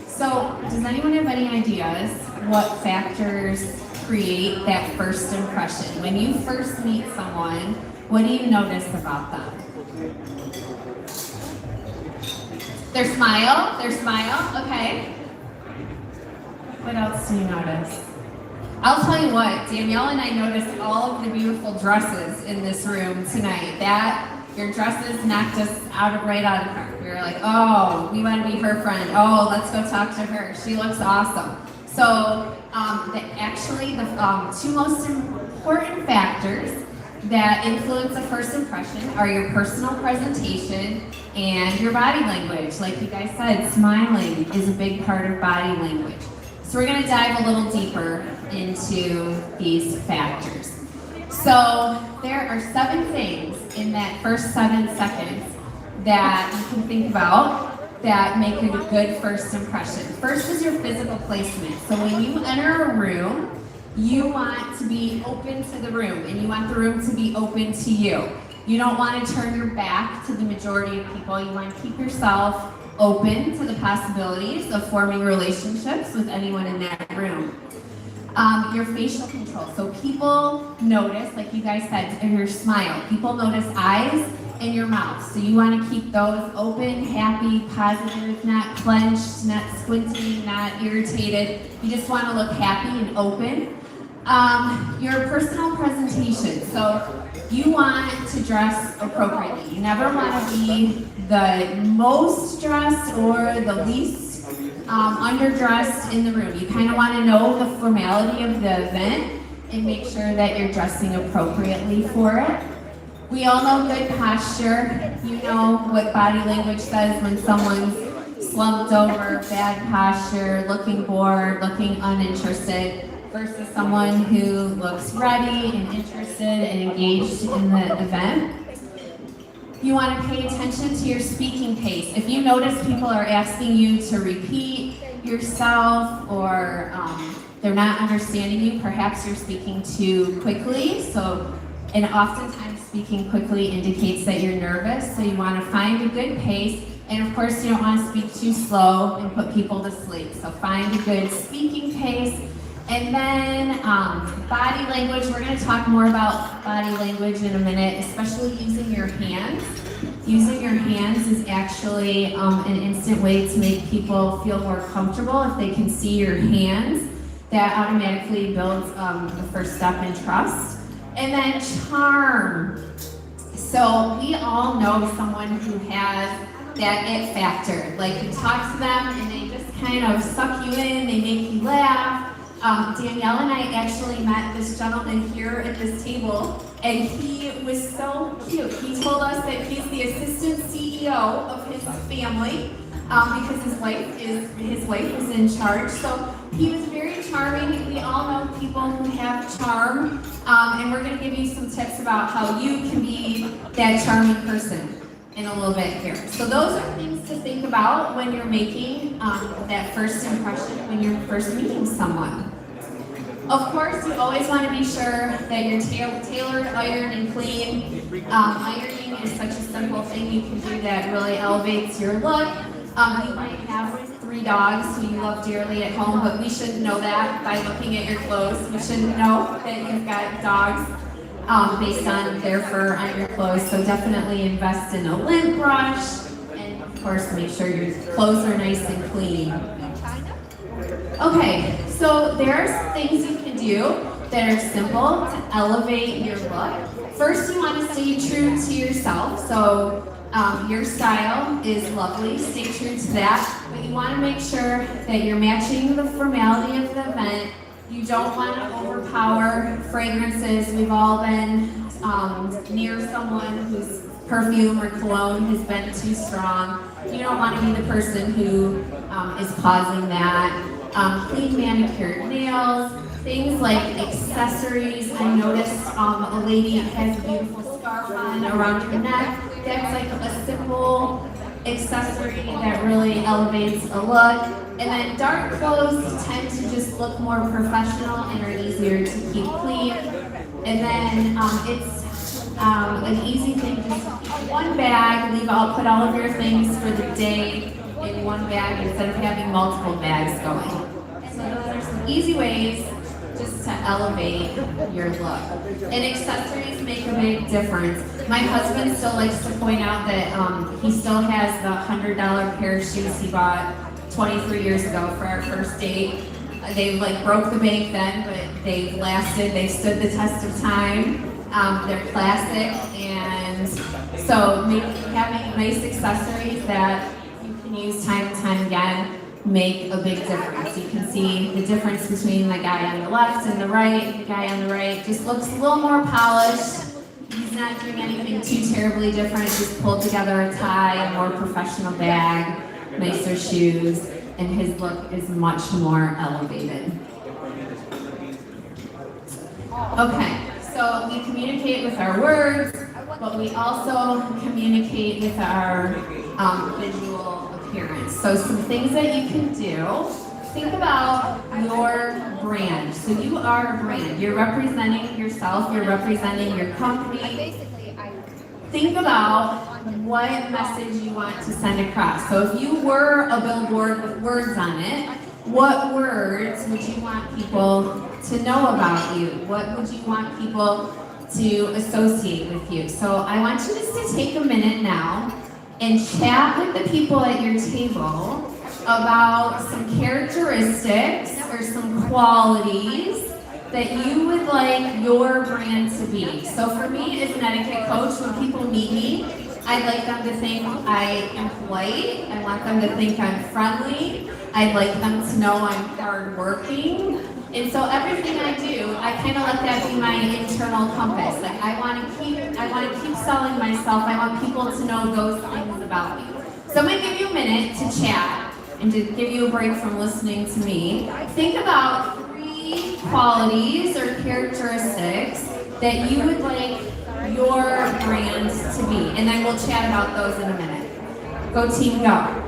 So does anyone have any ideas what factors create that first impression? When you first meet someone, what do you notice about them? Their smile, okay. What else do you notice? I'll tell you what, Danielle and I noticed all of the beautiful dresses in this room tonight. Your dresses knocked us right out of the park. We were like, oh, we want to be her friend. Oh, let's go talk to her. She looks awesome. So the 2 most important factors that influence a first impression are your personal presentation and your body language. Like you guys said, smiling is a big part of body language. So we're going to dive a little deeper into these factors. So there are 7 things in that first 7 seconds that you can think about that make a good first impression. First is your physical placement. So when you enter a room, you want to be open to the room, and you want the room to be open to you. You don't want to turn your back to the majority of people. You want to keep yourself open to the possibilities of forming relationships with anyone in that room. Your facial control. So people notice, like you guys said, in your smile, people notice eyes and your mouth. So you want to keep those open, happy, positive, not clenched, not squinting, not irritated. You just want to look happy and open. Your personal presentation. So you want to dress appropriately. You never want to be the most dressed or the least underdressed in the room. You kind of want to know the formality of the event and make sure that you're dressing appropriately for it. We all know good posture. You know what body language says when someone's slumped over, bad posture, looking bored, looking uninterested, versus someone who looks ready and interested and engaged in the event. you want to pay attention to your speaking pace. If you notice people are asking you to repeat yourself or they're not understanding you, perhaps you're speaking too quickly. And oftentimes speaking quickly indicates that you're nervous, so you want to find a good pace. And of course, you don't want to speak too slow and put people to sleep. So find a good speaking pace. And then body language, we're going to talk more about body language in a minute, especially using your hands. Using your hands is actually an instant way to make people feel more comfortable if they can see your hands. That automatically builds the first step in trust. And then charm. So we all know someone who has that it factor. Like you talk to them and they just kind of suck you in, they make you laugh. Danielle and I actually met this gentleman here at this table, and he was so cute. He told us that he's the assistant CEO of his family because his wife is in charge. So he was very charming. We all know people who have charm, and we're going to give you some tips about how you can be that charming person in a little bit here. So those are things to think about when you're making that first impression, when you're first meeting someone. Of course, you always want to be sure that you're tailored, ironed, and clean. Ironing is such a simple thing you can do that really elevates your look. You might have 3 dogs who you love dearly at home, but we shouldn't know that by looking at your clothes. We shouldn't know that you've got dogs based on their fur on your clothes. So definitely invest in a lint brush, and of course make sure your clothes are nice and clean. Okay, so there are some things you can do that are simple to elevate your look. First, you want to stay true to yourself. So your style is lovely, stay true to that, but you want to make sure that you're matching the formality of the event. You don't want to overpower fragrances. We've all been near someone whose perfume or cologne has been too strong. You don't want to be the person who is causing that. Clean manicured nails, things like accessories. I noticed a lady has a beautiful scarf on around her neck. That's like a simple accessory that really elevates a look. And then dark clothes tend to just look more professional and are easier to keep clean. And then it's an easy thing, just one bag, put all of your things for the day in one bag instead of having multiple bags going. So those are some easy ways just to elevate your look. And accessories make a big difference. My husband still likes to point out that he still has the $100 pair of shoes he bought 23 years ago for our first date. They broke the bank then, but they've lasted, they've stood the test of time. They're classic, and so having nice accessories that you can use time and time again make a big difference. You can see the difference between the guy on the left and the right. The guy on the right just looks a little more polished. He's not doing anything too terribly different, just pulled together a tie, a more professional bag, nicer shoes, and his look is much more elevated. Okay, so we communicate with our words, but we also communicate with our visual appearance. So some things that you can do, think about your brand. So you are a brand. You're representing yourself, you're representing your company. Think about what message you want to send across. So if you were a billboard with words on it, what words would you want people to know about you? What would you want people to associate with you? So I want you just to take a minute now and chat with the people at your table about some characteristics or some qualities that you would like your brand to be. So for me as an etiquette coach, when people meet me, I'd like them to think I am polite. I want them to think I'm friendly. I'd like them to know I'm hardworking. And so everything I do, I kind of let that be my internal compass. Like I want to keep selling myself. I want people to know those things about me. So I'm going to give you a minute to chat and to give you a break from listening to me. Think about 3 qualities or characteristics that you would like your brand to be? And then we'll chat about those in a minute. Go team, go.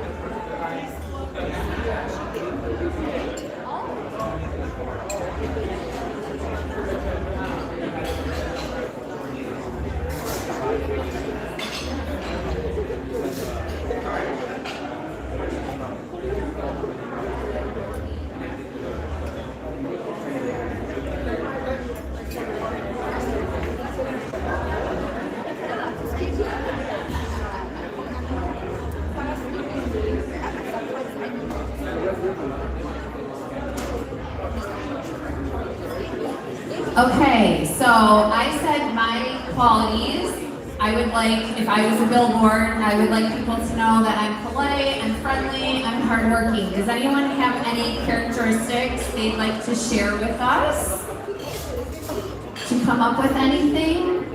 Okay, so I said my qualities. I would like, if I was a billboard, I would like people to know that I'm polite, I'm friendly, I'm hardworking. Does anyone have any characteristics they'd like to share with us? Did you come up with anything?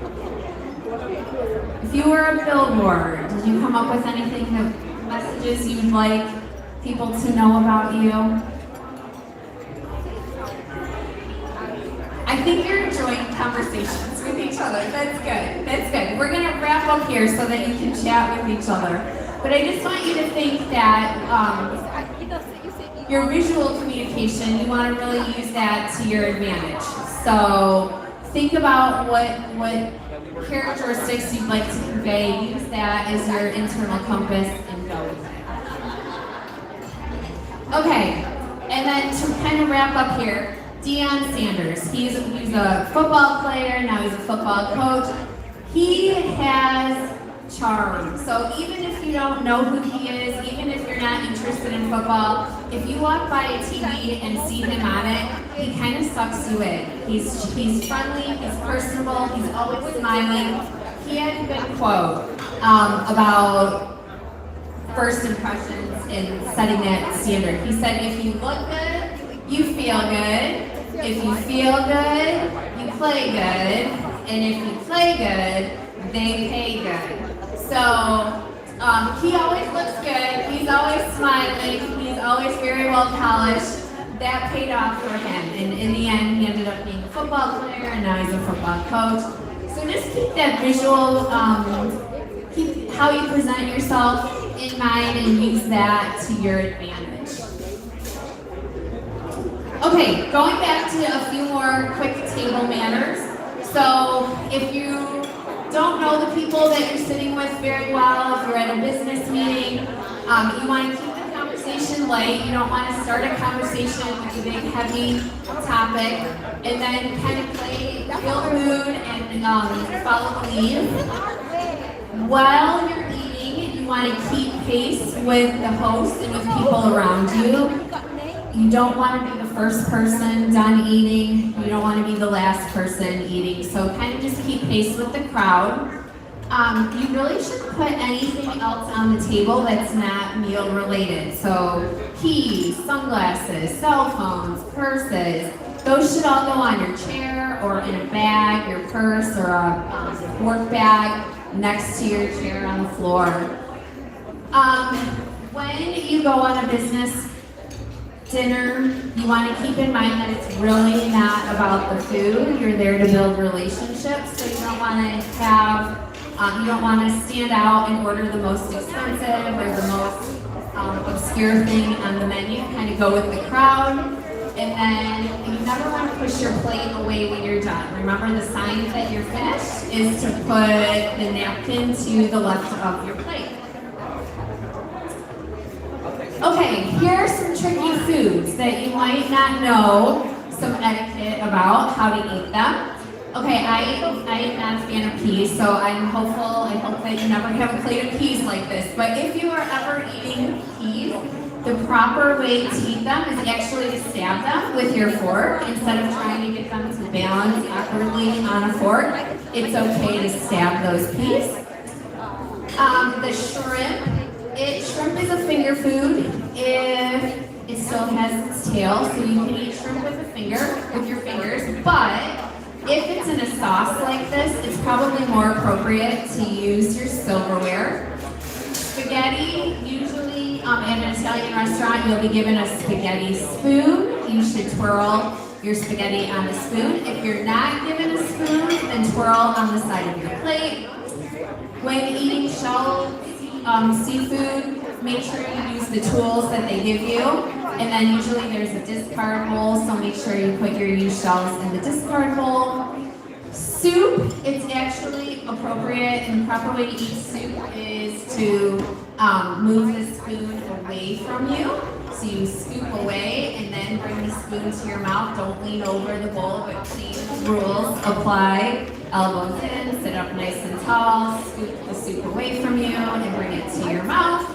If you were a billboard, did you come up with anything, that messages you'd like people to know about you? I think you're enjoying conversations with each other. That's good. That's good. We're going to wrap up here so that you can chat with each other. But I just want you to think that your visual communication, you want to really use that to your advantage. So think about what characteristics you'd like to convey. Use that as your internal compass and go with it. Okay, and then to kind of wrap up here, Deion Sanders, he's a football player, now he's a football coach. He has charm. So even if you don't know who he is, even if you're not interested in football, if you walk by a TV and see him on it, he kind of sucks you in. He's friendly, he's personable, he's always smiling. He had a good quote about first impressions and setting that standard. He said, if you look good, you feel good. If you feel good, you play good. And if you play good, they pay good. So he always looks good. He's always smiling. He's always very well polished. That paid off for him. And in the end, he ended up being a football player, and now he's a football coach. So just keep that visual, keep how you present yourself in mind and use that to your advantage. Okay, going back to a few more quick table manners. So if you don't know the people that you're sitting with very well, if you're at a business meeting, you want to keep the conversation light. You don't want to start a conversation with a big heavy topic and then kind of feel the mood and follow the lead. While you're eating, you want to keep pace with the host and with people around you. You don't want to be the first person done eating. You don't want to be the last person eating. So kind of just keep pace with the crowd. You really shouldn't put anything else on the table that's not meal related. So keys, sunglasses, cell phones, purses, those should all go on your chair or in a bag, your purse, or a work bag next to your chair on the floor. When you go on a business dinner, you want to keep in mind that it's really not about the food. You're there to build relationships, so you don't want to you don't want to stand out and order the most expensive or the most obscure thing on the menu. Kind of go with the crowd, and then you never want to push your plate away when you're done. Remember, the sign that you're finished is to put the napkin to the left of your plate. Okay, here are some tricky foods that you might not know some etiquette about how to eat them. Okay, I am not a fan of peas, so I hope that you never have a plate of peas like this. But if you are ever eating peas, the proper way to eat them is actually to stab them with your fork instead of trying to get them to balance awkwardly on a fork. It's okay to stab those peas. The shrimp. Shrimp is a finger food if it still has its tail, so you can eat shrimp with your fingers, but if it's in a sauce like this, it's probably more appropriate to use your silverware. Spaghetti, usually in an Italian restaurant, you'll be given a spaghetti spoon. You should twirl your spaghetti on a spoon. If you're not given a spoon, then twirl on the side of your plate. When eating shell seafood, make sure you use the tools that they give you. And then usually there's a discard bowl, so make sure you put your used shells in the discard bowl. Soup, it's actually appropriate, and the proper way to eat soup is to move the spoon away from you. So you scoop away and then bring the spoon to your mouth. Don't lean over the bowl, but same rules apply. Elbows in, sit up nice and tall, scoop the soup away from you and bring it to your mouth.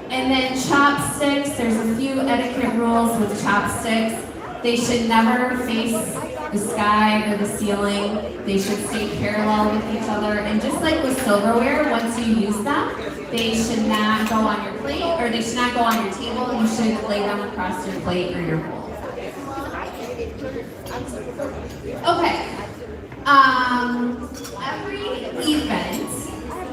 And then chopsticks, there's a few etiquette rules with chopsticks. They should never face the sky or the ceiling. They should stay parallel with each other. And just like with silverware, once you use them, they should not go on your plate, or they should not go on your table. You should lay them across your plate or your bowl. Okay. Every event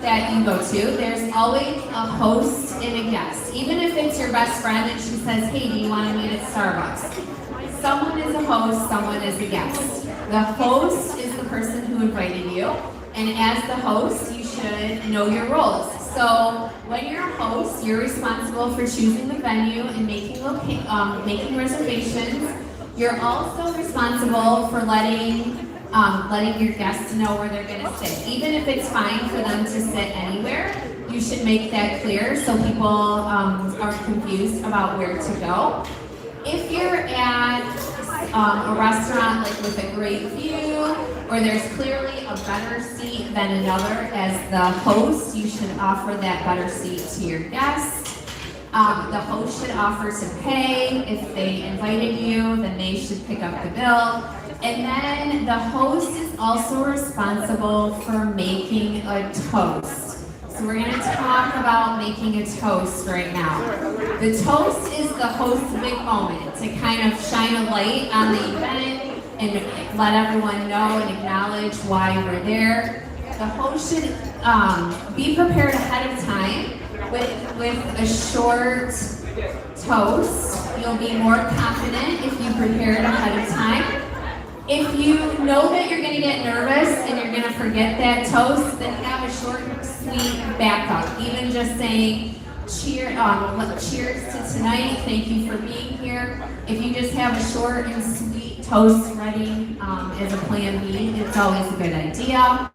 that you go to, there's always a host and a guest. Even if it's your best friend and she says, hey, do you want to meet at Starbucks? Someone is a host, someone is a guest. The host is the person who invited you, and as the host, you should know your roles. So when you're a host, you're responsible for choosing the venue and making reservations. You're also responsible for letting your guests know where they're going to sit. Even if it's fine for them to sit anywhere, you should make that clear so people aren't confused about where to go. If you're at a restaurant like with a great view, or there's clearly a better seat than another, as the host, you should offer that better seat to your guest. The host should offer to pay. If they invited you, then they should pick up the bill. And then the host is also responsible for making a toast. So we're going to talk about making a toast right now. The toast is the host's big moment to kind of shine a light on the event and let everyone know and acknowledge why you're there. The host should be prepared ahead of time with a short toast. You'll be more confident if you prepare it ahead of time. If you know that you're going to get nervous and you're going to forget that toast, then have a short, sweet backup. Even just saying, cheers to tonight, thank you for being here. If you just have a short and sweet toast ready as a plan B, it's always a good idea.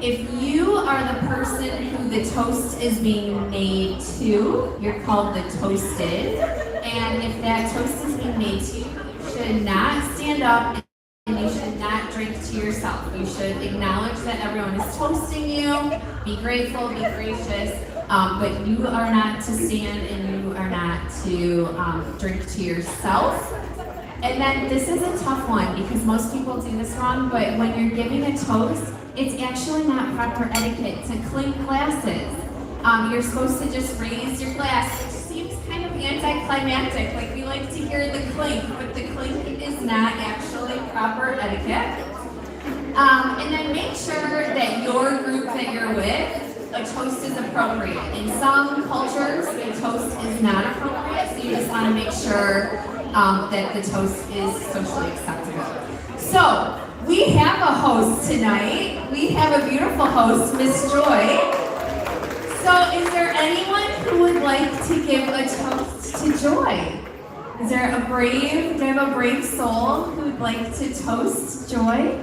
If you are the person who the toast is being made to, you're called the toasted. And if that toast is being made to you, you should not stand up and you should not drink to yourself. You should acknowledge that everyone is toasting you, be grateful, be gracious, but you are not to stand and you are not to drink to yourself. And then this is a tough one because most people do this wrong, but when you're giving a toast, it's actually not proper etiquette to clink glasses. You're supposed to just raise your glass, which seems kind of anticlimactic, like we like to hear the clink, but the clink is not actually proper etiquette. And then make sure that your group that you're with, a toast is appropriate. In some cultures, a toast is not appropriate, so you just want to make sure that the toast is socially acceptable. So, we have a host tonight. We have a beautiful host, Miss Joy. So, is there anyone who would like to give a toast to Joy? Is there do you have a brave soul who would like to toast Joy?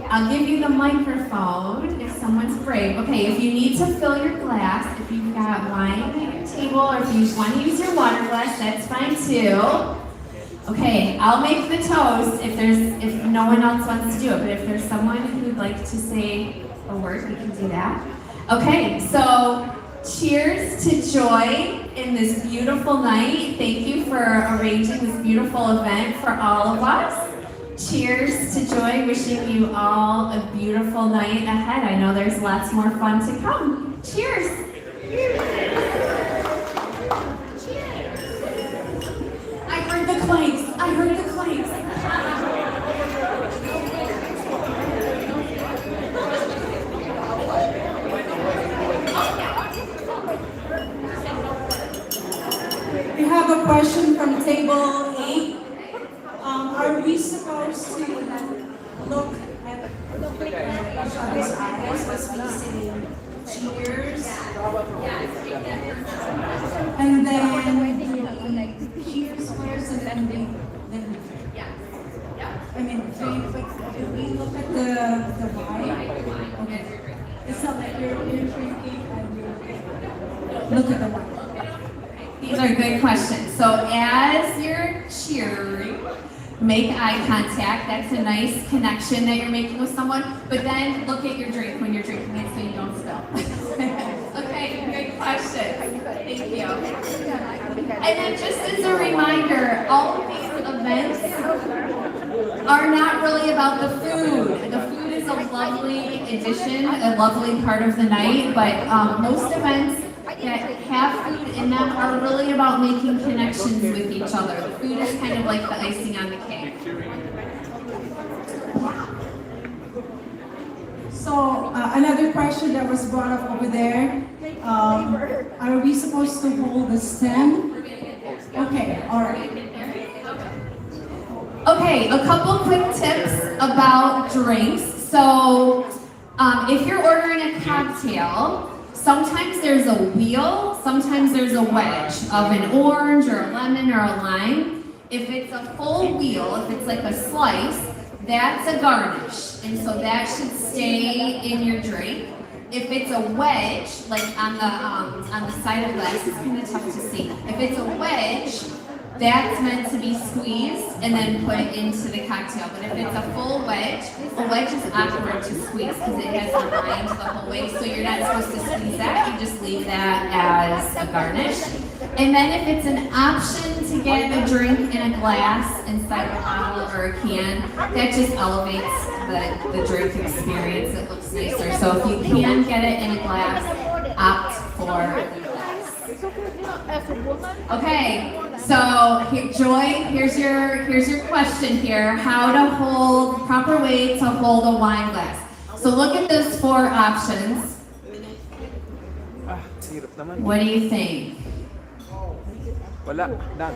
I'll give you the microphone if someone's brave. Okay, if you need to fill your glass, if you've got wine at your table, or if you want to use your water glass, that's fine too. Okay, I'll make the toast if no one else wants to do it, but if there's someone who'd like to say a word, we can do that. Okay, so cheers to Joy in this beautiful night. Thank you for arranging this beautiful event for all of us. Cheers to Joy, wishing you all a beautiful night ahead. I know there's lots more fun to come. Cheers! I heard the clanks. I heard the clanks. We have a question from table 8. Are we supposed to look at each other's eyes as we say cheers. And then cheers first and then I mean, if we look at the wine, okay, it's not like you're drinking and you're look at the wine. These are good questions. So as you're cheering, make eye contact. That's a nice connection that you're making with someone. But then look at your drink when you're drinking it so you don't spill. Okay, great question. Thank you. And then just as a reminder, all of these events are not really about the food. The food is a lovely addition, a lovely part of the night, but most events that have food in them are really about making connections with each other. The food is kind of like the icing on the cake. So another question that was brought up over there, are we supposed to hold the stem? Okay, all right. Okay, a couple quick tips about drinks. So if you're ordering a cocktail, sometimes there's a wheel, sometimes there's a wedge of an orange or a lemon or a lime. If it's a full wheel, if it's like a slice, that's a garnish. And so that should stay in your drink. If it's a wedge, like on the side of the glass, it's kind of tough to see. If it's a wedge, that's meant to be squeezed and then put into the cocktail. But if it's a full wedge, a wedge is awkward to squeeze because it has a rind the whole way, so you're not supposed to squeeze that, you just leave that as a garnish. And then if it's an option to get a drink in a glass instead of a bottle or a can, that just elevates the drink experience. It looks nicer. So if you can get it in a glass, opt for the glass. Okay, so Joy, here's your question here. How to hold, proper way to hold a wine glass. So look at those 4 options. What do you think? Wala, done.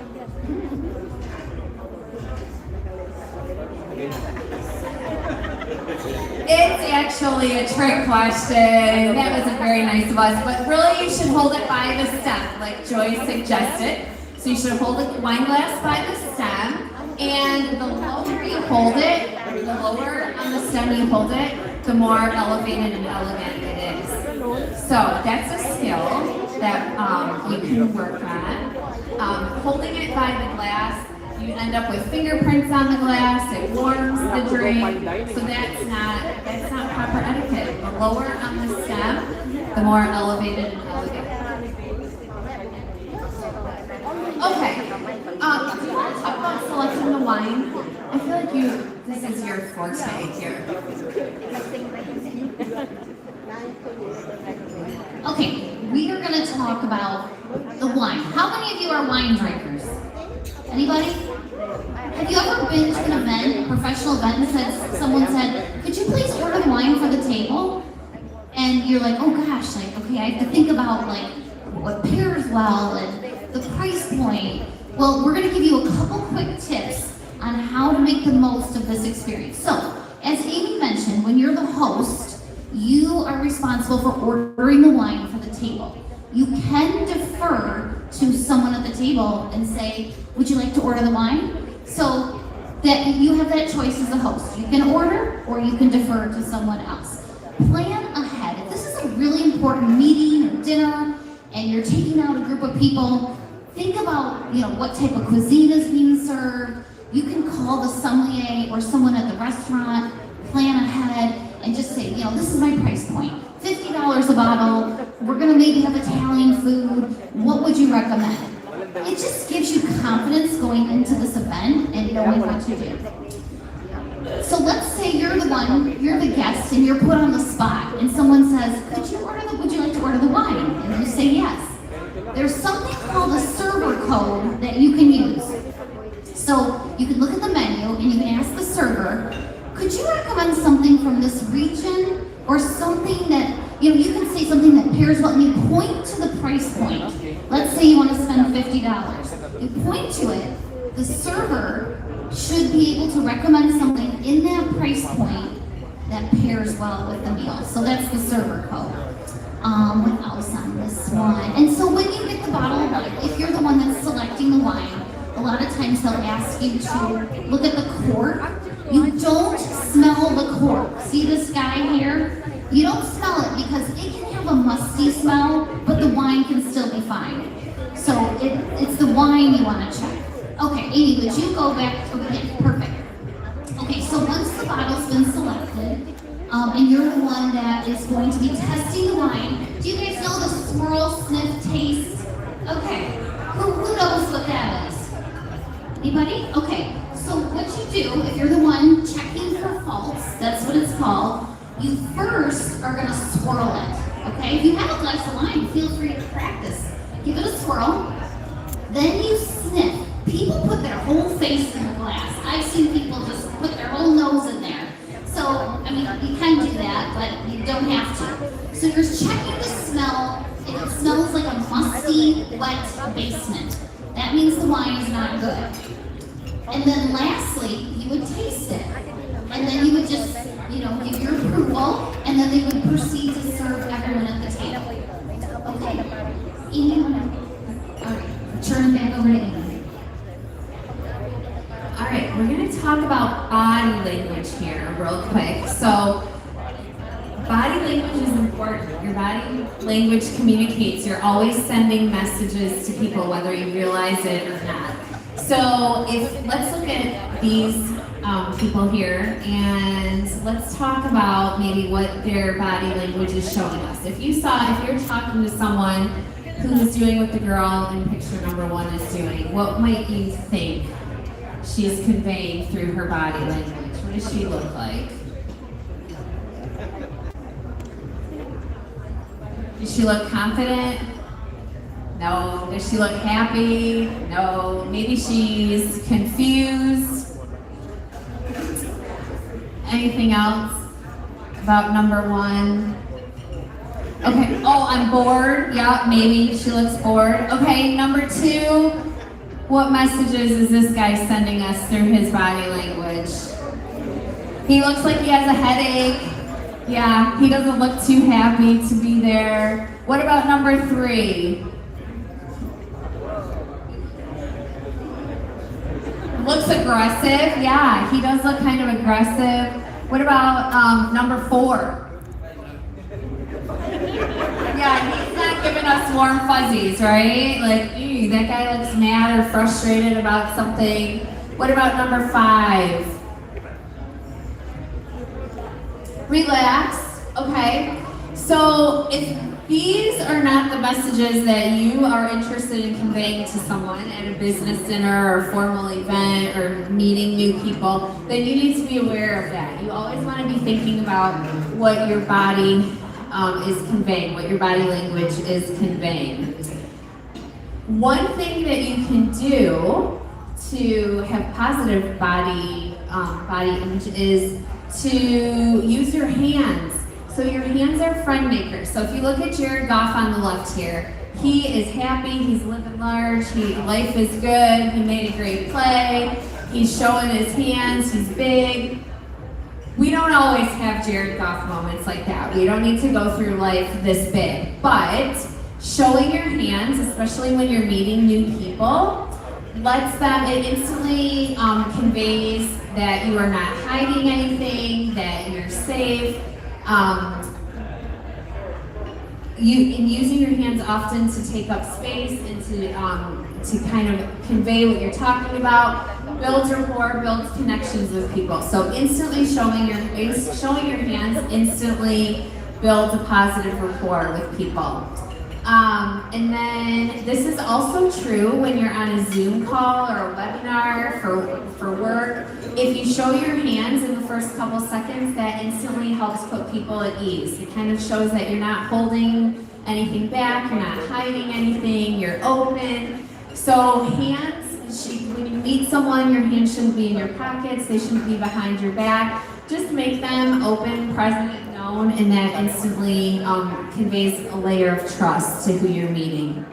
It's actually a trick question. That wasn't very nice of us, but really you should hold it by the stem, like Joy suggested. So you should hold the wine glass by the stem, and the lower you hold it, the lower on the stem you hold it, the more elevated and elegant it is. So that's a skill that you can work on. Holding it by the glass, you end up with fingerprints on the glass, it warms the drink, so that's not proper etiquette. The lower on the stem, the more elevated and elegant. Okay, do you want to talk about selecting the wine? I feel like this is your forte here. Okay, we are going to talk about the wine. How many of you are wine drinkers? Anybody? Have you ever been to an event, a professional event, and someone said, could you please order the wine for the table? And you're like, oh gosh, like, okay, I have to think about like what pairs well and the price point. Well, we're going to give you a couple quick tips on how to make the most of this experience. So, as Amy mentioned, when you're the host, you are responsible for ordering the wine for the table. You can defer to someone at the table and say, would you like to order the wine? So that you have that choice as a host. You can order or you can defer to someone else. Plan ahead. If this is a really important meeting or dinner and you're taking out a group of people, think about what type of cuisine is being served. You can call the sommelier or someone at the restaurant, plan ahead, and just say, this is my price point. $50 a bottle. We're gonna maybe have Italian food. What would you recommend? It just gives you confidence going into this event and knowing what to do. So let's say you're the guest, and you're put on the spot, and someone says, would you like to order the wine? And you say yes. There's something called a server code that you can use. So you can look at the menu and you can ask the server, could you recommend something from this region or something that, you can say something that pairs well, and you point to the price point. Let's say you want to spend $50. You point to it, the server should be able to recommend something in that price point that pairs well with the meal. So that's the server code. What else on this one? And so when you get the bottle of wine, if you're the one that's selecting the wine, a lot of times they'll ask you to look at the cork. You don't smell the cork. See this guy here? You don't smell it because it can have a musty smell, but the wine can still be fine. So it's the wine you want to check. Okay, Amy, would you go back? Okay, perfect. Okay, so once the bottle's been selected, and you're the one that is going to be testing the wine, do you guys know the swirl, sniff, taste? Okay, who knows what that is? Anybody? Okay, so what you do, if you're the one checking for faults, that's what it's called, you first are going to swirl it. Okay, if you have a glass of wine, feel free to practice. Give it a swirl, then you sniff. People put their whole face in the glass. I've seen people just put their whole nose in there. So, I mean, you can do that, but you don't have to. So you're checking the smell. If it smells like a musty, wet basement, that means the wine is not good. And then lastly, you would taste it. And then you would just, give your approval, and then they would proceed to serve everyone at the table. Okay. Amy, all right, turn it back over to Amy. All right, we're going to talk about body language here real quick. So, body language is important. Your body language communicates. You're always sending messages to people, whether you realize it or not. So, let's look at these people here, and let's talk about maybe what their body language is showing us. If you're talking to someone who's doing what the girl in picture number 1 is doing, what might you think she's conveying through her body language? What does she look like? Does she look confident? No. Does she look happy? No. Maybe she's confused. Anything else about number 1? Okay. Oh, I'm bored. Yeah, maybe she looks bored. Okay, number 2. What messages is this guy sending us through his body language? He looks like he has a headache. Yeah, he doesn't look too happy to be there. What about number 3? Looks aggressive. Yeah, he does look kind of aggressive. What about number 4? Yeah, he's not giving us warm fuzzies, right? Like, ew, that guy looks mad or frustrated about something. What about number 5? Relax. Okay. So if these are not the messages that you are interested in conveying to someone at a business dinner or formal event or meeting new people, then you need to be aware of that. You always want to be thinking about what your body is conveying, what your body language is conveying. One thing that you can do to have positive body image is to use your hands. So your hands are friend makers. So if you look at Jared Goff on the left here, he is happy, he's living large, life is good, he made a great play, he's showing his hands, he's big. We don't always have Jared Goff moments like that. We don't need to go through life this big. But showing your hands, especially when you're meeting new people, it instantly conveys that you are not hiding anything, that you're safe. Using your hands often to take up space and to kind of convey what you're talking about, builds rapport, builds connections with people. So instantly showing your hands instantly builds a positive rapport with people. And then this is also true when you're on a Zoom call or a webinar for work. If you show your hands in the first couple seconds, that instantly helps put people at ease. It kind of shows that you're not holding anything back, you're not hiding anything, you're open. So hands, when you meet someone, your hands shouldn't be in your pockets, they shouldn't be behind your back. Just make them open, present, and known, and that instantly conveys a layer of trust to who you're meeting.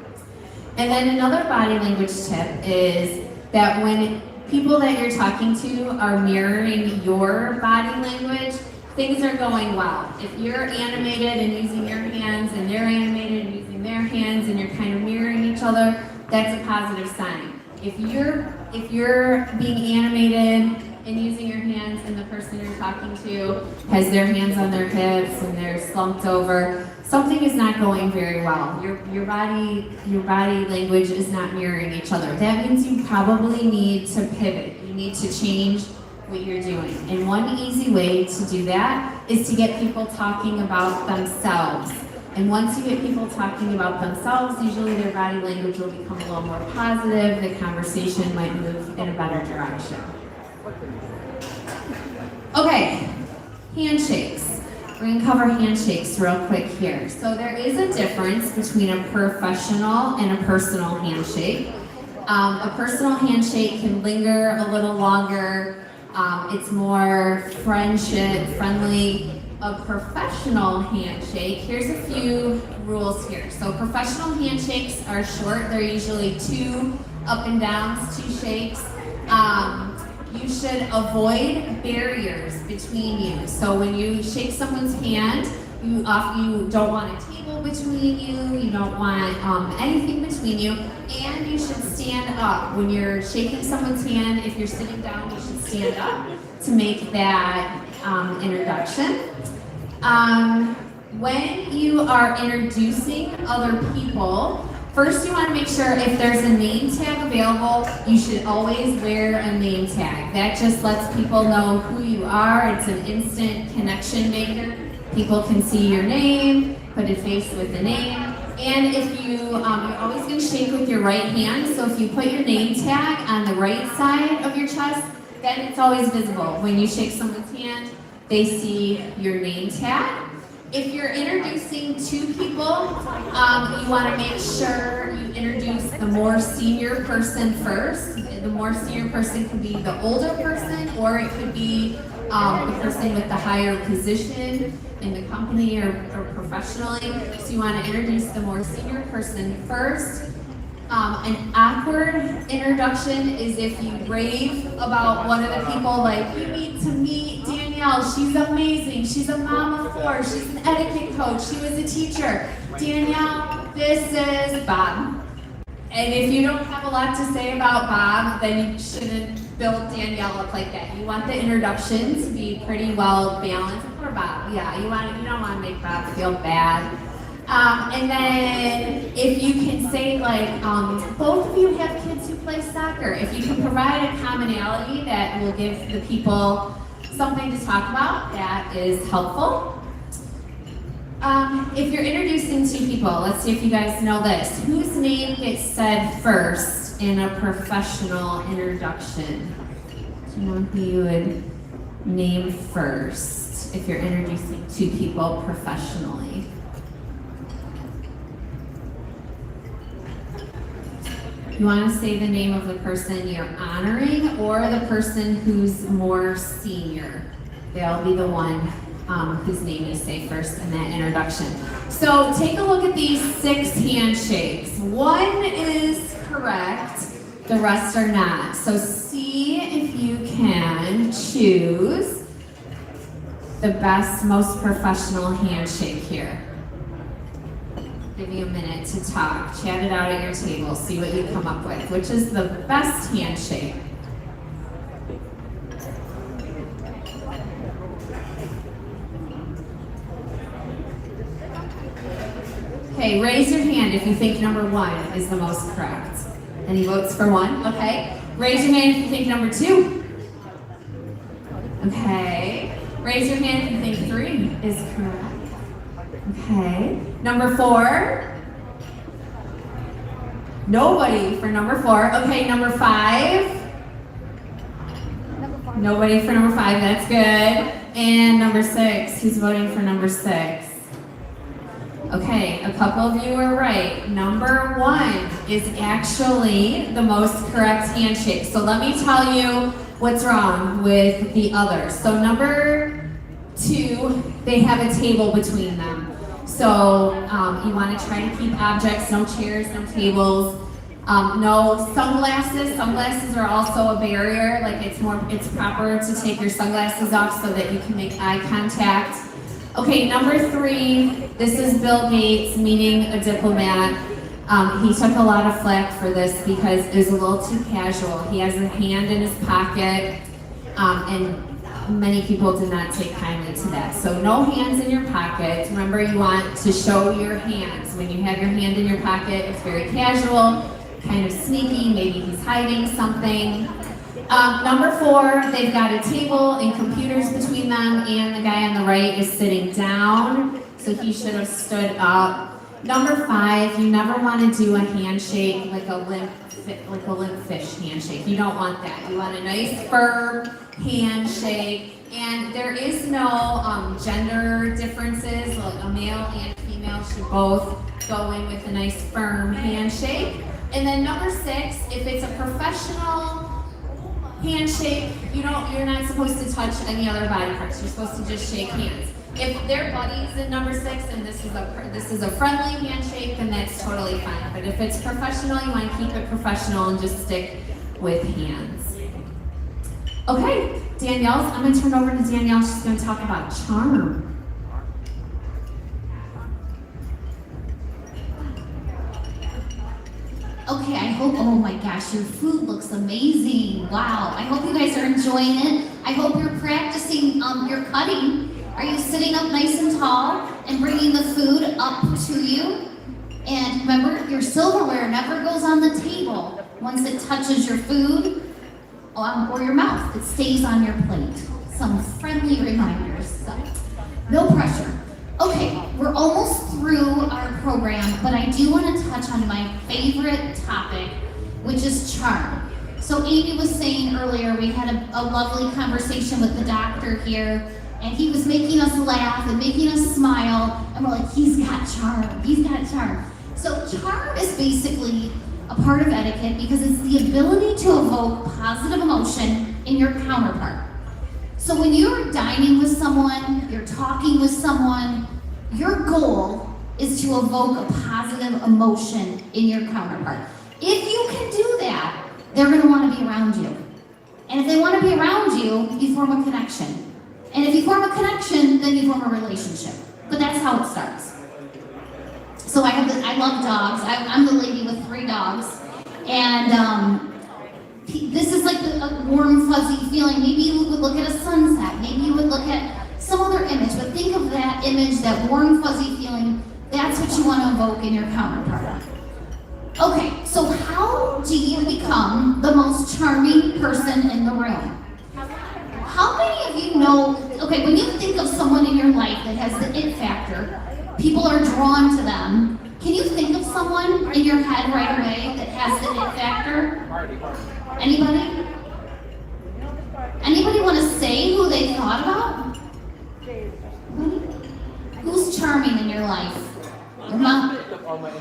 And then another body language tip is that when people that you're talking to are mirroring your body language, things are going well. If you're animated and using your hands and they're animated and using their hands and you're kind of mirroring each other, that's a positive sign. If you're being animated and using your hands and the person you're talking to has their hands on their hips and they're slumped over, something is not going very well. Your body language is not mirroring each other. That means you probably need to pivot. You need to change what you're doing. And one easy way to do that is to get people talking about themselves. And once you get people talking about themselves, usually their body language will become a little more positive. The conversation might move in a better direction. Okay, handshakes. We're going to cover handshakes real quick here. So there is a difference between a professional and a personal handshake. A personal handshake can linger a little longer. It's more friendship, friendly. A professional handshake, here's a few rules here. So professional handshakes are short. They're usually 2 up and downs, 2 shakes. You should avoid barriers between you. So when you shake someone's hand, you don't want a table between you, you don't want anything between you, and you should stand up. When you're shaking someone's hand, if you're sitting down, you should stand up to make that introduction. When you are introducing other people, first you want to make sure if there's a name tag available, you should always wear a name tag. That just lets people know who you are. It's an instant connection maker. People can see your name, put a face with the name. And if you're always going to shake with your right hand, so if you put your name tag on the right side of your chest, then it's always visible. When you shake someone's hand, they see your name tag. If you're introducing 2 people, you want to make sure you introduce the more senior person first. The more senior person could be the older person, or it could be the person with the higher position in the company or professionally. So you want to introduce the more senior person first. An awkward introduction is if you rave about one of the people, like, you need to meet Danielle, she's amazing, she's a mom of 4, she's an etiquette coach, she was a teacher. Danielle, this is Bob. And if you don't have a lot to say about Bob, then you shouldn't build Danielle up like that. You want the introduction to be pretty well balanced. Poor Bob, yeah, you don't want to make Bob feel bad. And then if you can say, like, both of you have kids who play soccer. If you can provide a commonality that will give the people something to talk about, that is helpful. If you're introducing 2 people, let's see if you guys know this. Whose name gets said first in a professional introduction? Do you know who you would name first if you're introducing 2 people professionally? You want to say the name of the person you're honoring or the person who's more senior. They'll be the one whose name you say first in that introduction. So take a look at these 6 handshakes. 1 is correct, the rest are not. So see if you can choose the best, most professional handshake here. Give you a minute to talk, chat it out at your table, see what you come up with. Which is the best handshake? Okay, raise your hand if you think number 1 is the most correct. Any votes for 1? Okay. Raise your hand if you think number 2. Okay. Raise your hand if you think 3 is correct. Okay. Number 4. Nobody for number 4. Okay, number 5. Nobody for number 5, that's good. And number 6, who's voting for number 6? Okay, a couple of you are right. Number 1 is actually the most correct handshake. So let me tell you what's wrong with the others. So number 2, they have a table between them. So you want to try to keep objects, no chairs, no tables, No sunglasses. Sunglasses are also a barrier. Like it's proper to take your sunglasses off so that you can make eye contact. Okay, number 3, this is Bill Gates meeting a diplomat. He took a lot of flack for this because it was a little too casual. He has a hand in his pocket, and many people did not take kindly to that. So no hands in your pocket. Remember, you want to show your hands. When you have your hand in your pocket, it's very casual, kind of sneaky, maybe he's hiding something. Number 4, they've got a table and computers between them, and the guy on the right is sitting down, so he should have stood up. Number 5, you never want to do a handshake like a limp fish handshake. You don't want that. You want a nice firm handshake, and there is no gender differences. Like a male and female should both go in with a nice firm handshake. And then number 6, if it's a professional handshake, you're not supposed to touch any other body parts. You're supposed to just shake hands. If they're buddies in number 6 and this is a friendly handshake, then that's totally fine. But if it's professional, you want to keep it professional and just stick with hands. Okay, I'm going to turn over to Danielle. She's going to talk about charm. Okay, I hope, oh my gosh, your food looks amazing. Wow, I hope you guys are enjoying it. I hope you're practicing your cutting. Are you sitting up nice and tall and bringing the food up to you? And remember, your silverware never goes on the table. Once it touches your food or your mouth, it stays on your plate. Some friendly reminders, so no pressure. Okay, we're almost through our program, but I do want to touch on my favorite topic, which is charm. So Amy was saying earlier, we had a lovely conversation with the doctor here, and he was making us laugh and making us smile, and we're like, he's got charm, he's got charm. So charm is basically a part of etiquette because it's the ability to evoke positive emotion in your counterpart. So when you're dining with someone, you're talking with someone, your goal is to evoke a positive emotion in your counterpart. If you can do that, they're going to want to be around you. And if they want to be around you, you form a connection. And if you form a connection, then you form a relationship. But that's how it starts. So I love dogs. I'm the lady with 3 dogs. And this is like a warm, fuzzy feeling. Maybe you would look at a sunset. Maybe you would look at some other image. But think of that image, that warm, fuzzy feeling. That's what you want to evoke in your counterpart. Okay, so how do you become the most charming person in the room? How many of you know, okay, when you think of someone in your life that has the it factor, people are drawn to them. Can you think of someone in your head right away that has the it factor? Anybody? Anybody want to say who they thought about? Who's charming in your life? Your mom?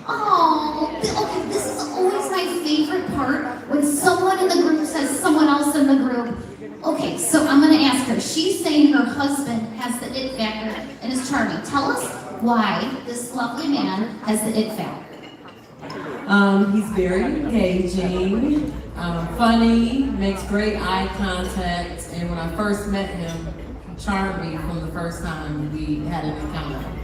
Oh, okay, this is always my favorite part, when someone in the group says someone else in the group. Okay, so I'm going to ask her. She's saying her husband has the it factor and is charming. Tell us why this lovely man has the it factor. He's very engaging, funny, makes great eye contact, and when I first met him, he charmed me from the first time we had an encounter.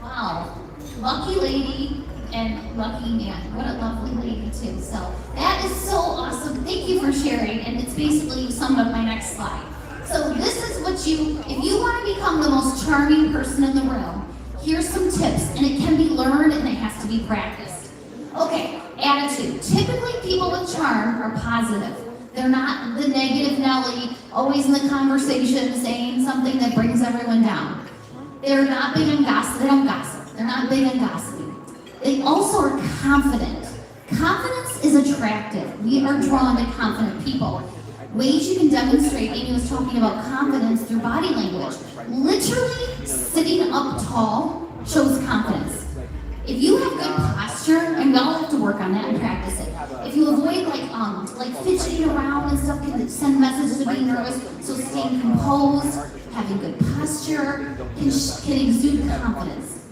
Wow, lucky lady and lucky man. What a lovely lady too. So that is so awesome. Thank you for sharing, and it's basically you summed up my next slide. So this is what if you want to become the most charming person in the room, here's some tips, and it can be learned and it has to be practiced. Okay, attitude. Typically people with charm are positive. They're not the negative Nelly, always in the conversation saying something that brings everyone down. They're not big on gossip. They don't gossip. They're not big on gossiping. They also are confident. Confidence is attractive. We are drawn to confident people. Ways you can demonstrate, Amy was talking about confidence through body language. Literally sitting up tall shows confidence. If you have good posture, and we all have to work on that and practice it. If you avoid like fidgeting around and stuff can send messages of being nervous, so staying composed, having good posture, can exude confidence.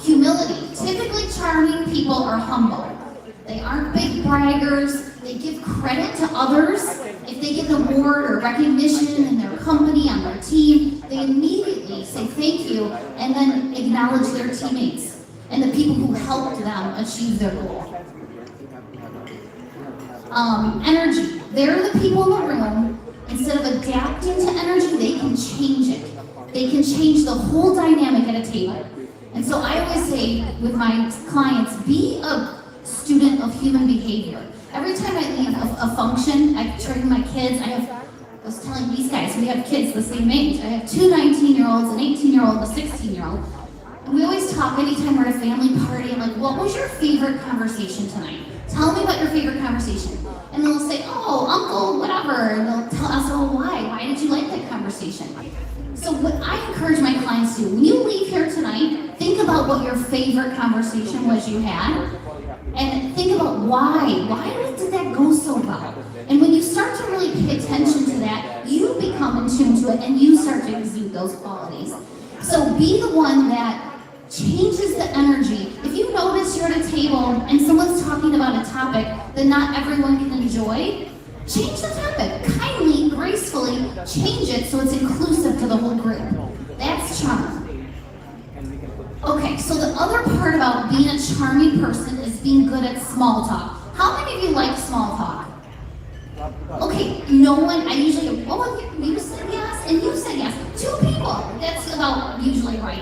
Humility. Typically charming people are humble. They aren't big braggers. They give credit to others. If they get an award or recognition in their company, on their team, they immediately say thank you and then acknowledge their teammates and the people who helped them achieve their goal. Energy. They're the people in the room. Instead of adapting to energy, they can change it. They can change the whole dynamic at a table. And so I always say with my clients, be a student of human behavior. Every time I leave a function, I train my kids. I was telling these guys, we have kids the same age. I have two 19-year-olds, an 18-year-old, a 16-year-old. And we always talk anytime we're at a family party. I'm like, what was your favorite conversation tonight? Tell me about your favorite conversation. And they'll say, oh, uncle, whatever. And they'll tell us, oh, why? Why did you like that conversation? So what I encourage my clients to do, when you leave here tonight, think about what your favorite conversation was you had. And think about why. Why did that go so well? And when you start to really pay attention to that, you become in tune to it and you start to exude those qualities. So be the one that changes the energy. If you notice you're at a table and someone's talking about a topic that not everyone can enjoy, change the topic. Kindly, gracefully change it so it's inclusive to the whole group. That's charm. Okay, so the other part about being a charming person is being good at small talk. How many of you like small talk? Okay, no one, I usually, oh, you said yes, and you said yes. 2 people, that's about usually right.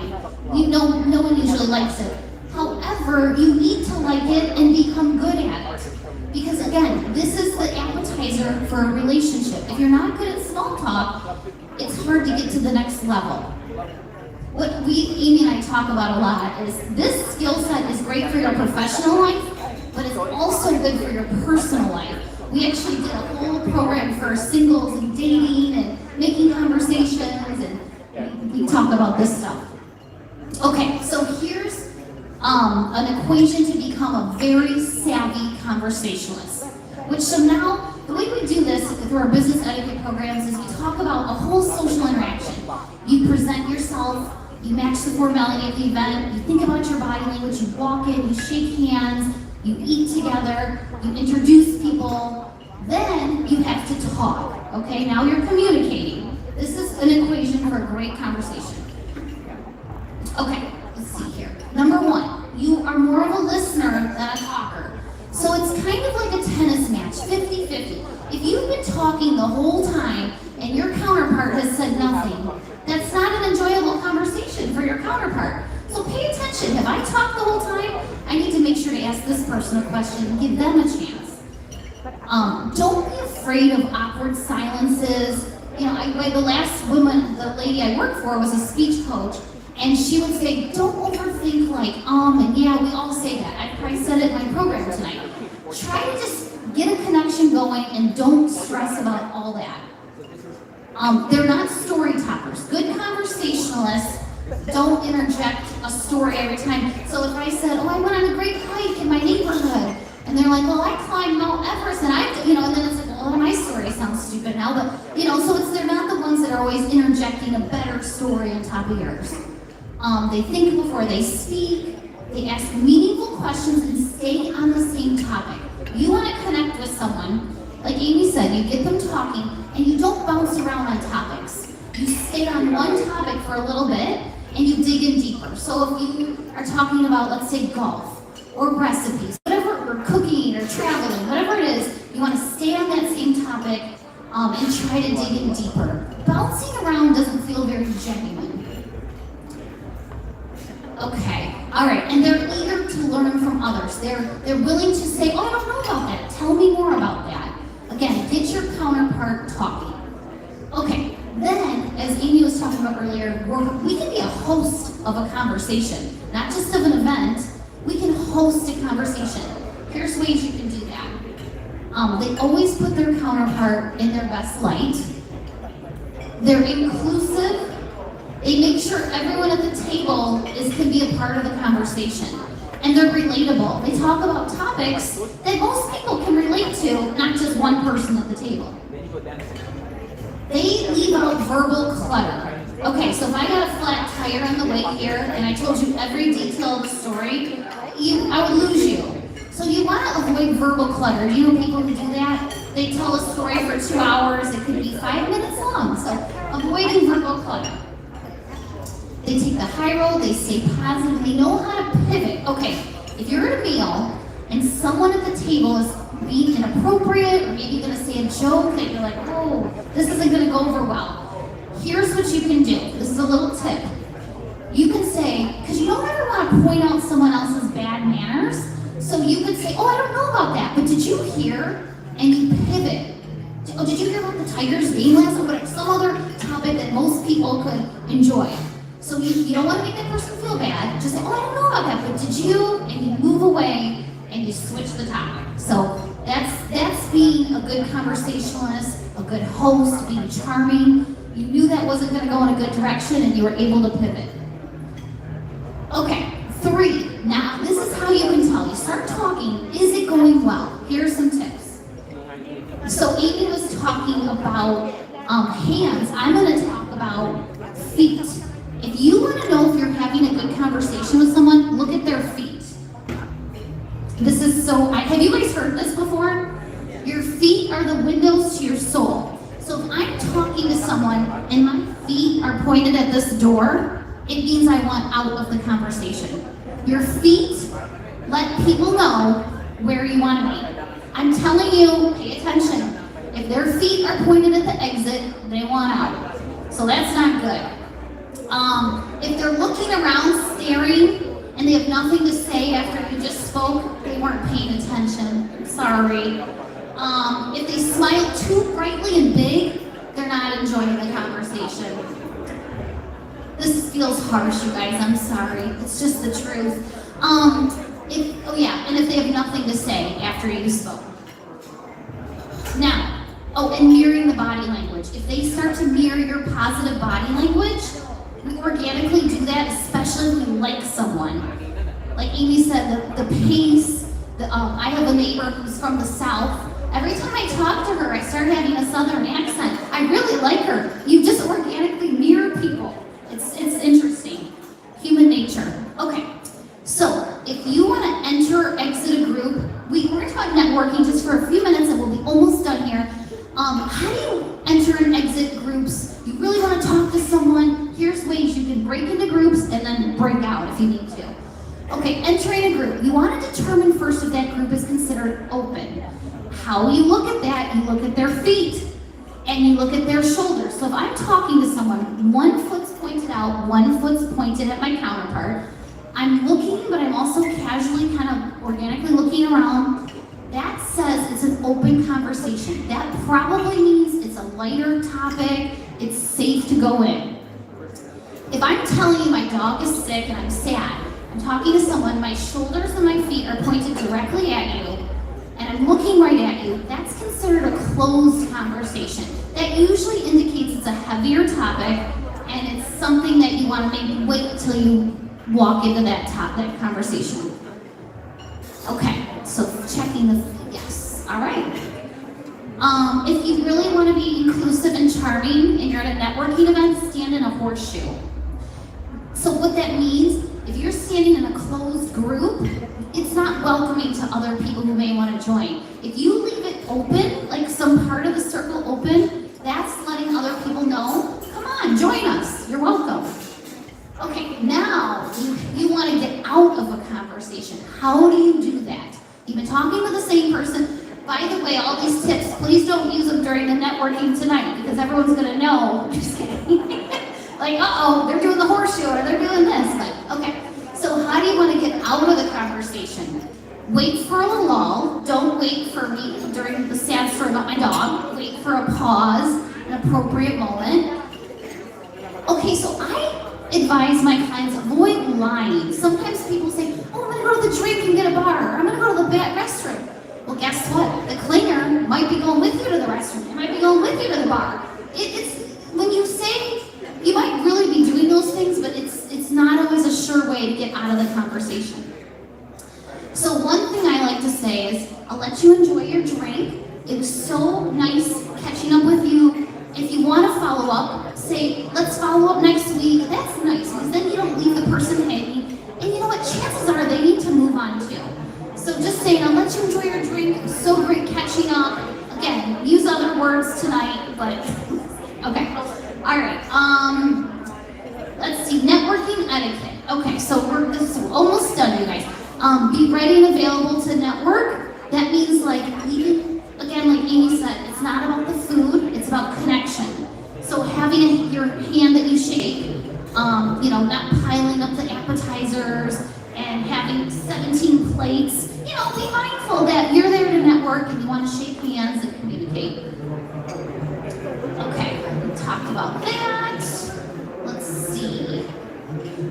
No one usually likes it. However, you need to like it and become good at it. Because again, this is the appetizer for a relationship. If you're not good at small talk, it's hard to get to the next level. What Amy and I talk about a lot is this skill set is great for your professional life, but it's also good for your personal life. We actually did a whole program for singles and dating and making conversations, and we talk about this stuff. Okay, so here's an equation to become a very savvy conversationalist. So now, the way we do this through our business etiquette programs is we talk about a whole social interaction. You present yourself, you match the formality of the event, you think about your body language, you walk in, you shake hands, you eat together, you introduce people, then you have to talk, okay? Now you're communicating. This is an equation for a great conversation. Okay, let's see here. Number 1, you are more of a listener than a talker. So it's kind of like a tennis match, 50-50. If you've been talking the whole time and your counterpart has said nothing, that's not an enjoyable conversation for your counterpart. So pay attention. If I talk the whole time, I need to make sure to ask this person a question and give them a chance. Don't be afraid of awkward silences. You know, the last woman, the lady I worked for was a speech coach, and she would say, don't overthink like, and yeah, we all say that. I probably said it in my program tonight. Try to just get a connection going and don't stress about all that. They're not story toppers. Good conversationalists don't interject a story every time. So if I said, oh, I went on a great hike in my neighborhood, and they're like, well, I climbed Mount Everest, and and then it's like, well, my story sounds stupid now, but, so they're not the ones that are always interjecting a better story on top of yours. They think before they speak, they ask meaningful questions and stay on the same topic. You want to connect with someone, like Amy said, you get them talking, and you don't bounce around on topics. You stay on one topic for a little bit, and you dig in deeper. So if you are talking about, let's say, golf, or recipes, whatever, or cooking, or traveling, whatever it is, you want to stay on that same topic, and try to dig in deeper. Bouncing around doesn't feel very genuine. Okay, all right, and they're eager to learn from others. They're willing to say, oh, I don't know about that. Tell me more about that. Again, get your counterpart talking. Okay, then, as Amy was talking about earlier, we can be a host of a conversation, not just of an event. We can host a conversation. Here's ways you can do that. They always put their counterpart in their best light. They're inclusive. They make sure everyone at the table can be a part of the conversation. And they're relatable. They talk about topics that most people can relate to, not just one person at the table. They leave out verbal clutter. Okay, so if I got a flat tire on the way here and I told you every detail of the story, I would lose you. So you want to avoid verbal clutter. Do you know people who do that? They tell a story for 2 hours. It could be 5 minutes long. So avoiding verbal clutter. They take the high road. They stay positive. They know how to pivot. Okay, if you're at a meal and someone at the table is being inappropriate or maybe going to say a joke that you're like, oh, this isn't going to go over well. Here's what you can do. This is a little tip. You can say, because you don't ever want to point out someone else's bad manners, so you could say, oh, I don't know about that, but did you hear? And you pivot. Oh, did you hear about the Tigers game last night? But some other topic that most people could enjoy. So you don't want to make that person feel bad. Just say, oh, I don't know about that, but did you? And you move away and you switch the topic. So that's being a good conversationalist, a good host, being charming. You knew that wasn't going to go in a good direction and you were able to pivot. Okay, 3. Now, this is how you can tell. You start talking, is it going well? Here's some tips. So Amy was talking about hands. I'm going to talk about feet. If you want to know if you're having a good conversation with someone, look at their feet. This is so, have you guys heard this before? Your feet are the windows to your soul. So if I'm talking to someone and my feet are pointed at this door, it means I want out of the conversation. Your feet let people know where you want to be. I'm telling you, pay attention. If their feet are pointed at the exit, they want out. So that's not good. If they're looking around, staring, and they have nothing to say after you just spoke, they weren't paying attention. I'm sorry. If they smile too brightly and big, they're not enjoying the conversation. This feels harsh, you guys. I'm sorry. It's just the truth. And if they have nothing to say after you spoke. Now, and mirroring the body language. If they start to mirror your positive body language, we organically do that, especially if we like someone. Like Amy said, the pace. I have a neighbor who's from the South. Every time I talk to her, I start having a Southern accent. I really like her. You just organically mirror people. It's interesting. Human nature. Okay, so if you want to enter or exit a group, we're going to talk networking just for a few minutes and we'll be almost done here. How do you enter and exit groups? You really want to talk to someone? Here's ways you can break into groups and then break out if you need to. Okay, entering a group. You want to determine first if that group is considered open. How you look at that, you look at their feet and you look at their shoulders. So if I'm talking to someone, one foot's pointed out, one foot's pointed at my counterpart, I'm looking, but I'm also casually kind of organically looking around. That says it's an open conversation. That probably means it's a lighter topic, it's safe to go in. If I'm telling you my dog is sick and I'm sad, I'm talking to someone, my shoulders and my feet are pointed directly at you, and I'm looking right at you, that's considered a closed conversation. That usually indicates it's a heavier topic, and it's something that you want to maybe wait till you walk into that conversation. Okay, so checking the, yes, all right. If you really want to be inclusive and charming and you're at a networking event, stand in a horseshoe. So what that means, if you're standing in a closed group, it's not welcoming to other people who may want to join. If you leave it open, like some part of the circle open, that's letting other people know, come on, join us, you're welcome. Okay, now you want to get out of a conversation. How do you do that? You've been talking with the same person. By the way, all these tips, please don't use them during the networking tonight because everyone's going to know. Just kidding. Like, they're doing the horseshoe or they're doing this. Like, okay, so how do you want to get out of the conversation? Wait for a lull. Don't wait for me during the sad story about my dog. Wait for a pause, an appropriate moment. Okay, so I advise my clients avoid lying. Sometimes people say, oh, I'm going to go to the drink and get a bar. Or I'm going to go to the restroom. Well, guess what? The clinger might be going with you to the restroom. It might be going with you to the bar. It's when you say, you might really be doing those things, but it's not always a sure way to get out of the conversation. So one thing I like to say is, I'll let you enjoy your drink. It was so nice catching up with you. If you want to follow up, say, let's follow up next week. That's nice, because then you don't leave the person hanging. And you know what? Chances are they need to move on too. So just saying, I'll let you enjoy your drink. It was so great catching up. Again, use other words tonight, but okay. All right. Let's see. Networking etiquette. Okay, so we're almost done, you guys. Be ready and available to network. That means like even again, like Amy said, it's not about the food. It's about connection. So having your hand that you shake. Not piling up the appetizers and having 17 plates. Be mindful that you're there to network and you want to shake hands and communicate. Okay, we talked about that. Let's see.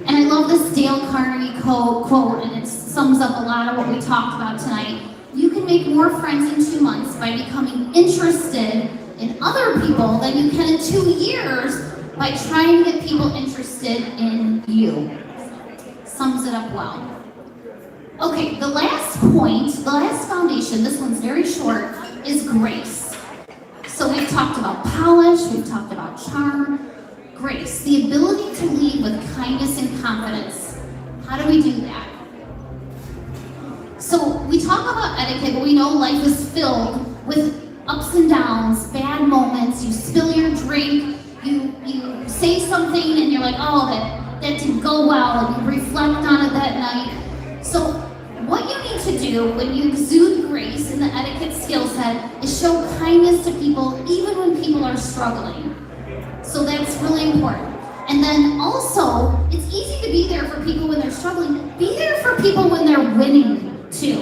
And I love this Dale Carnegie quote, and it sums up a lot of what we talked about tonight. You can make more friends in 2 months by becoming interested in other people than you can in 2 years by trying to get people interested in you. Sums it up well. Okay, the last point, the last foundation, this one's very short, is grace. So we've talked about polish, we've talked about charm, grace, the ability to lead with kindness and confidence. How do we do that? So we talk about etiquette, but we know life is filled with ups and downs, bad moments, you spill your drink, you say something and you're like, oh, that didn't go well, and you reflect on it that night. So what you need to do when you exude grace in the etiquette skill set is show kindness to people even when people are struggling. So that's really important. And then also, it's easy to be there for people when they're struggling. Be there for people when they're winning too.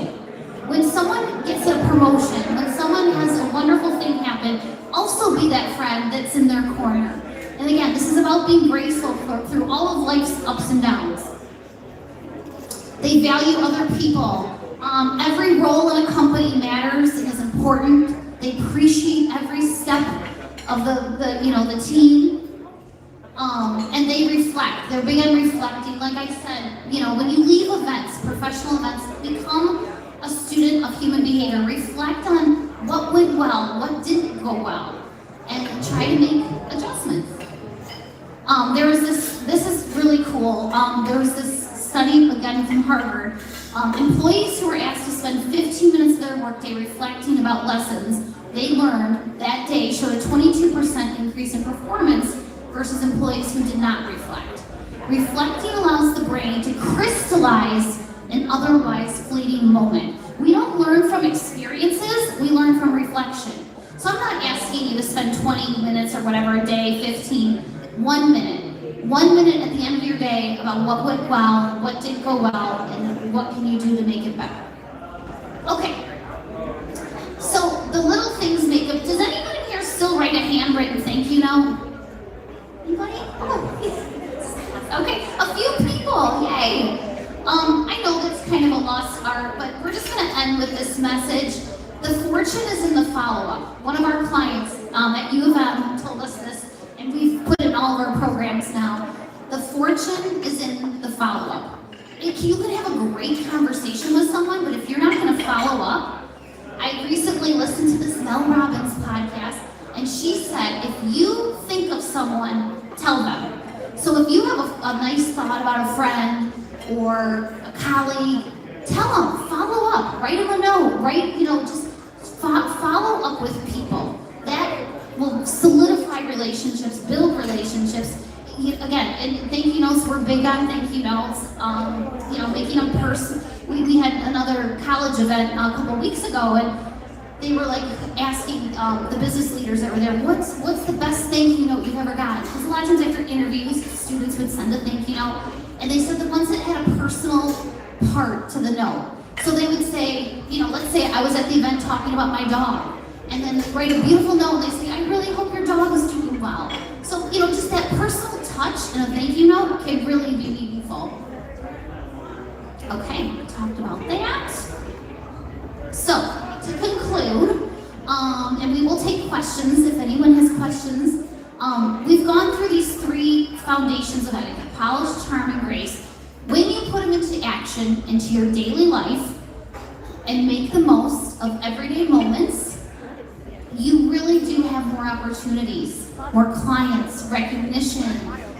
When someone gets a promotion, when someone has a wonderful thing happen, also be that friend that's in their corner. And again, this is about being graceful through all of life's ups and downs. They value other people. Every role in a company matters and is important. They appreciate every step of the team. And they reflect. They're big on reflecting. Like I said, when you leave events, professional events, become a student of human behavior. Reflect on what went well, what didn't go well, and try to make adjustments. This is really cool. There was this study, again from Harvard. Employees who were asked to spend 15 minutes of their workday reflecting about lessons they learned that day showed a 22% increase in performance versus employees who did not reflect. Reflecting allows the brain to crystallize an otherwise fleeting moment. We don't learn from experiences, we learn from reflection. So I'm not asking you to spend 20 minutes or whatever a day, 15, 1 minute. 1 minute at the end of your day about what went well, what didn't go well, and what can you do to make it better. Okay, so the little things make up. Does anyone in here still write a handwritten thank you note? Anybody? Oh, yes. Okay, a few people, yay. I know that's kind of a lost art, but we're just gonna end with this message. The fortune is in the follow-up. One of our clients at U of M told us this, and we've put in all of our programs now. The fortune is in the follow-up. You can have a great conversation with someone, but if you're not gonna follow up, I recently listened to this Mel Robbins podcast, and she said, if you think of someone, tell them. So if you have a nice thought about a friend or a colleague, tell them, follow up, write them a note, just follow up with people. That will solidify relationships, build relationships. Again, and thank you notes, we're big on thank you notes. Making a person. We had another college event a couple weeks ago, and they were like asking the business leaders that were there, what's the best thank you note you've ever got? Because a lot of times after interviews, students would send a thank you note, and they said the ones that had a personal part to the note. So they would say, let's say I was at the event talking about my dog, and then they write a beautiful note, and they say, I really hope your dog is doing well. So, just that personal touch and a thank you note can really be meaningful. Okay, we talked about that. So, to conclude, and we will take questions if anyone has questions. We've gone through these 3 foundations of etiquette: polish, charm, and grace. When you put them into action, into your daily life, and make the most of everyday moments, you really do have more opportunities, more clients, recognition,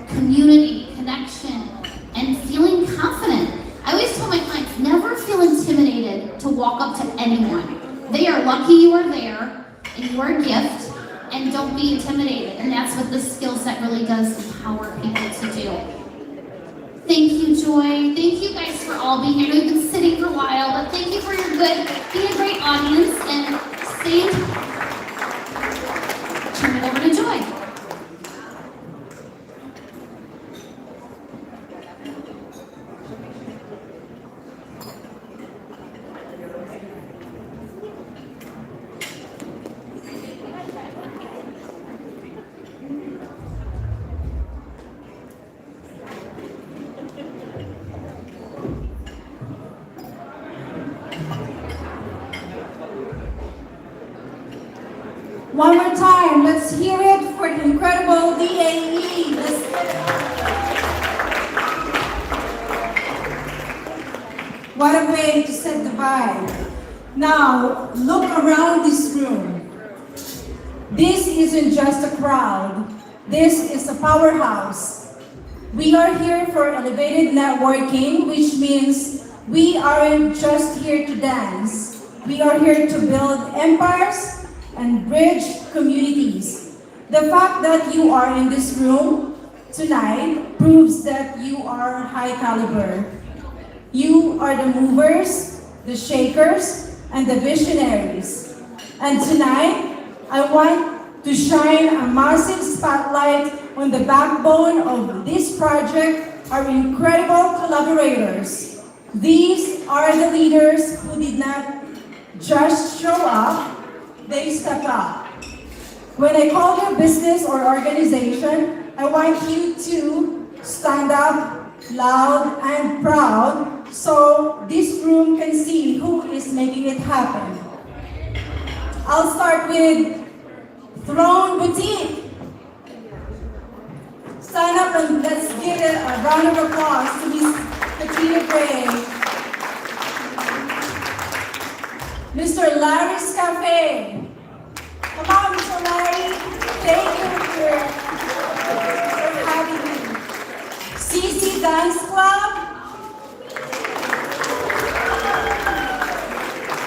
community, connection, and feeling confident. I always tell my clients, never feel intimidated to walk up to anyone. They are lucky you are there, and you are a gift, and don't be intimidated. And that's what this skill set really does empower people to do. Thank you, Joy. Thank you guys for all being here. I know you've been sitting for a while, but thank you for your being a great audience, and stay. Turn it over to Joy. One more time, let's hear it for the incredible DAE. What a way to set the vibe. Now, look around this room. This isn't just a crowd. This is a powerhouse. We are here for elevated networking, which means we aren't just here to dance. We are here to build empires and bridge communities. The fact that you are in this room tonight proves that you are high caliber. You are the movers, the shakers, and the visionaries. And tonight, I want to shine a massive spotlight on the backbone of this project, our incredible collaborators. These are the leaders who did not just show up, they step up. When I call your business or organization, I want you to stand up loud and proud so this room can see who is making it happen. I'll start with Throne Boutique. Stand up and let's give it a round of applause to Miss Katrina Gray. Mr. Larry's Cafe. Come on, Mr. Larry. Thank you for having me. CC Dance Club.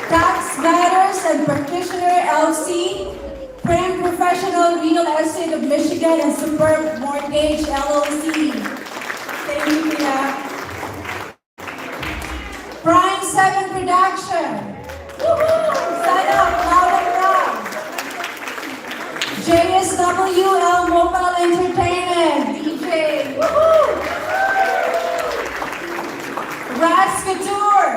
Tax Matters and Practitioner LC. Prem Professional Real Estate of Michigan and Superb Mortgage LLC. Thank you, Pina. Prime 7 Production. Woohoo! Sign up, loud and proud. JSWL Mobile Entertainment, DJ. Woohoo! Rats Couture.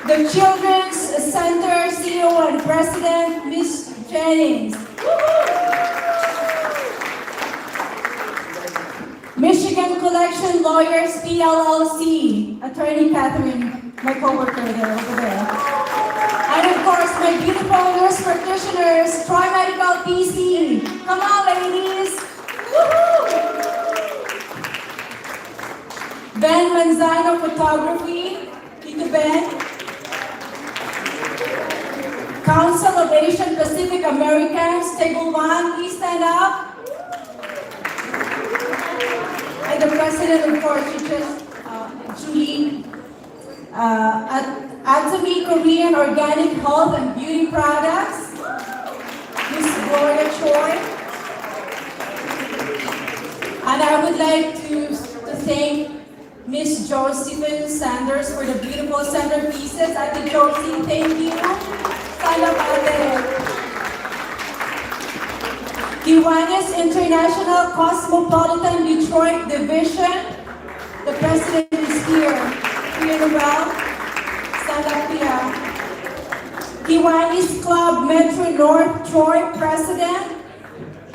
The Children's Center CEO and President, Miss Jennings. Michigan Collection Lawyers PLLC, Attorney Catherine, my coworker there over there. And of course, my beautiful nurse practitioners, Tri-Medical PC. Come on, ladies. Woohoo! Ben Manzano Photography, Tito Ben. Council of Asian Pacific Americans, Table 1, please stand up. And the president, of course, she just, Julie, Atomy Korean Organic Health and Beauty Products, Miss Gloria Choi. And I would like to thank Miss Josephine Sanders for the beautiful centerpieces. Ate Josie, thank you. Stand up out there. Kiwanis International Cosmopolitan Detroit Division. The president is here. Here well. Stand up here. Kiwanis Club Metro North Troy president.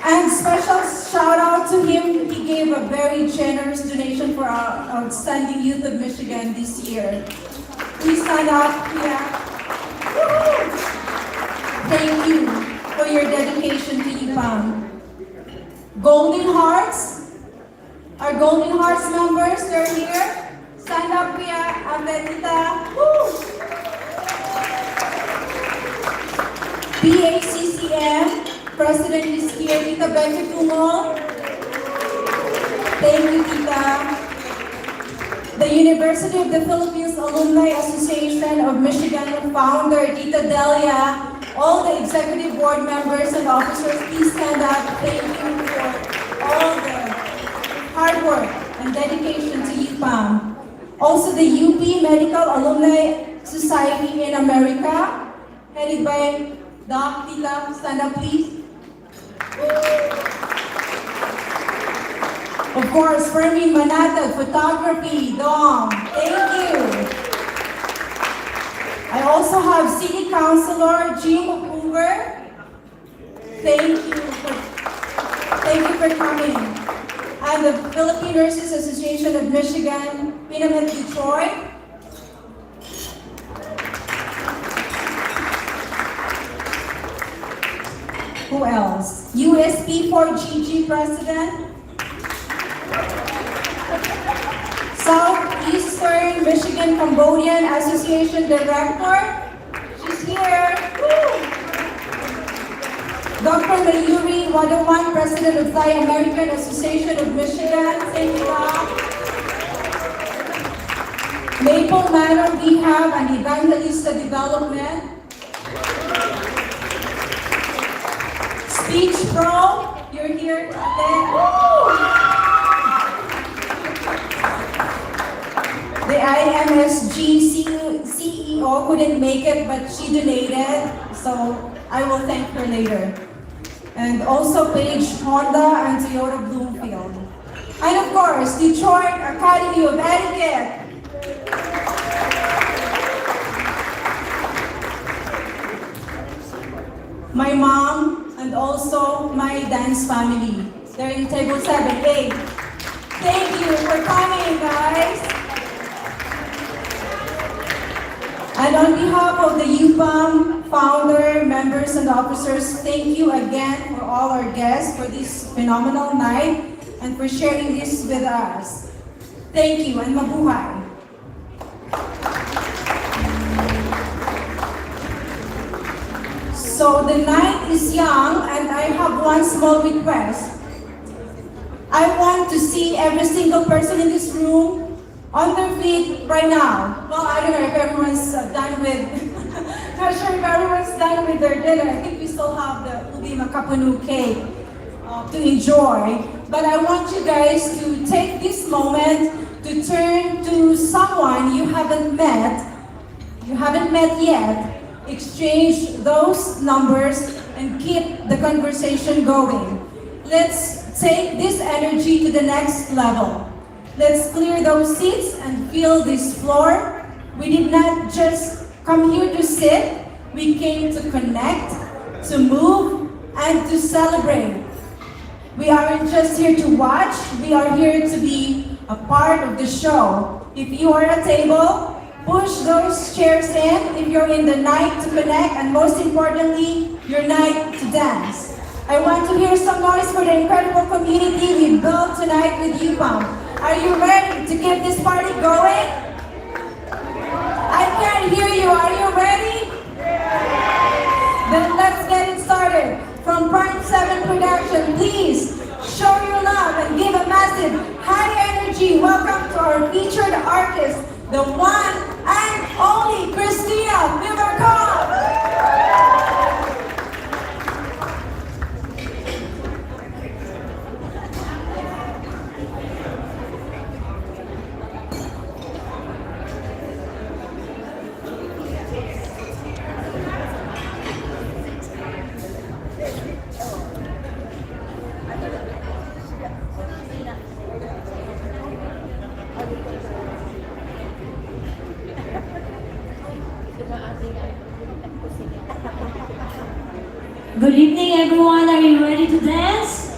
And special shout out to him. He gave a very generous donation for our outstanding youth of Michigan this year. Please stand up here. Woo-hoo! Thank you for your dedication to UPAAM. Golden Hearts. Our Golden Hearts members, they're here. Stand up here, Ametita. Woo! PACCM, President is here, Tita Becky Tumol. Thank you, Tita. The University of the Philippines Alumni Association of Michigan founder, Tita Delia. All the executive board members and officers, please stand up. Thank you for all the hard work and dedication to UPAAM. Also the UP Medical Alumni Society in America, headed by Doc. Tita, stand up please. Of course, Fermin Manatag, photography, Dom, thank you. I also have City Councilor Jim Hoover. Thank you for coming. And the Philippine Nurses Association of Michigan, Diplomat Detroit. Who else? USP4GG President. Southeastern Michigan Cambodian Association Director. She's here. Woo! Dr. Mayuri Wadawan, President of Thai American Association of Michigan. Thank you, Doc. Maple Manor Rehab and Evangelista Development. Speech Pro, you're here today. Woo! The IMSG CEO couldn't make it, but she donated, so I will thank her later. And also Paige Honda and Toyota Bloomfield. And of course, Detroit Academy of Etiquette. My mom and also my dance family. They're in table 7A. Thank you for coming, guys. And on behalf of the UPAAM founder, members, and officers, thank you again for all our guests for this phenomenal night and for sharing this with us. Thank you and mabuhay. So the night is young and I have one small request. I want to see every single person in this room on their feet right now. Well, I don't know if everyone's done with, not sure if everyone's done with their dinner. I think we still have the ubi makapunu cake to enjoy. But I want you guys to take this moment to turn to someone you haven't met yet, exchange those numbers and keep the conversation going. Let's take this energy to the next level. Let's clear those seats and fill this floor. We did not just come here to sit. We came to connect, to move, and to celebrate. We aren't just here to watch. We are here to be a part of the show. If you are at a table, push those chairs in. If you're in the night, to connect, and most importantly, your night to dance. I want to hear some noise for the incredible community we built tonight with UPAAM. Are you ready to get this party going? I can't hear you. Are you ready? Then let's get it started. From Part 7 Production, please show your love and give a massive high energy welcome to our featured artist, the one and only Christina Vivercon. Good evening, everyone. Are you ready to dance?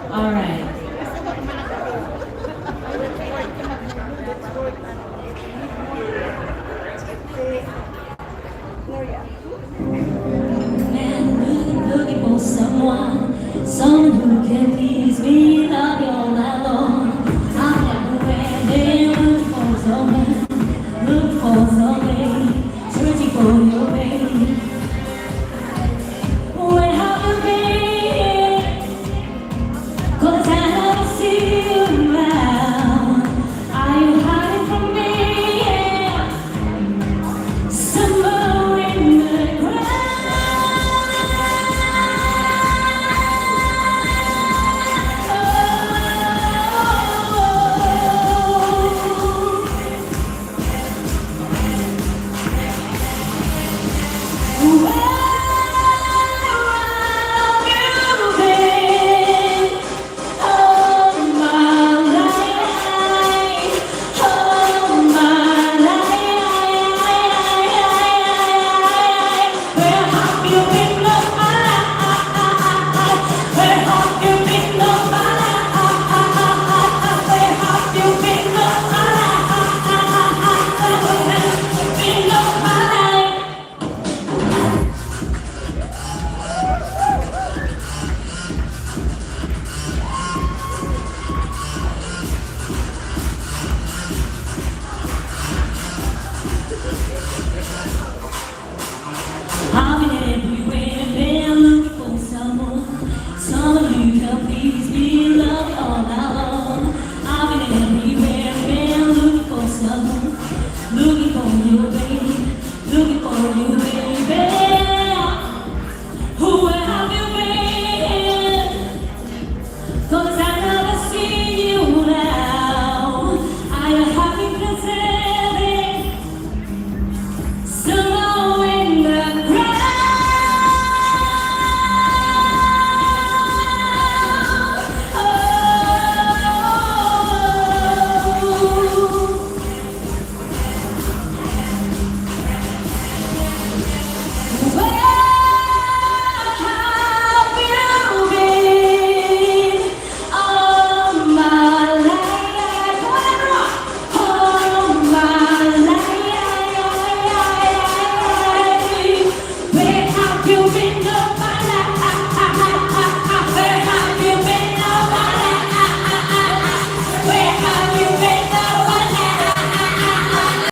All right. And looking for someone who can please me, love you all night long. I'm everywhere, they look for someone, searching for you.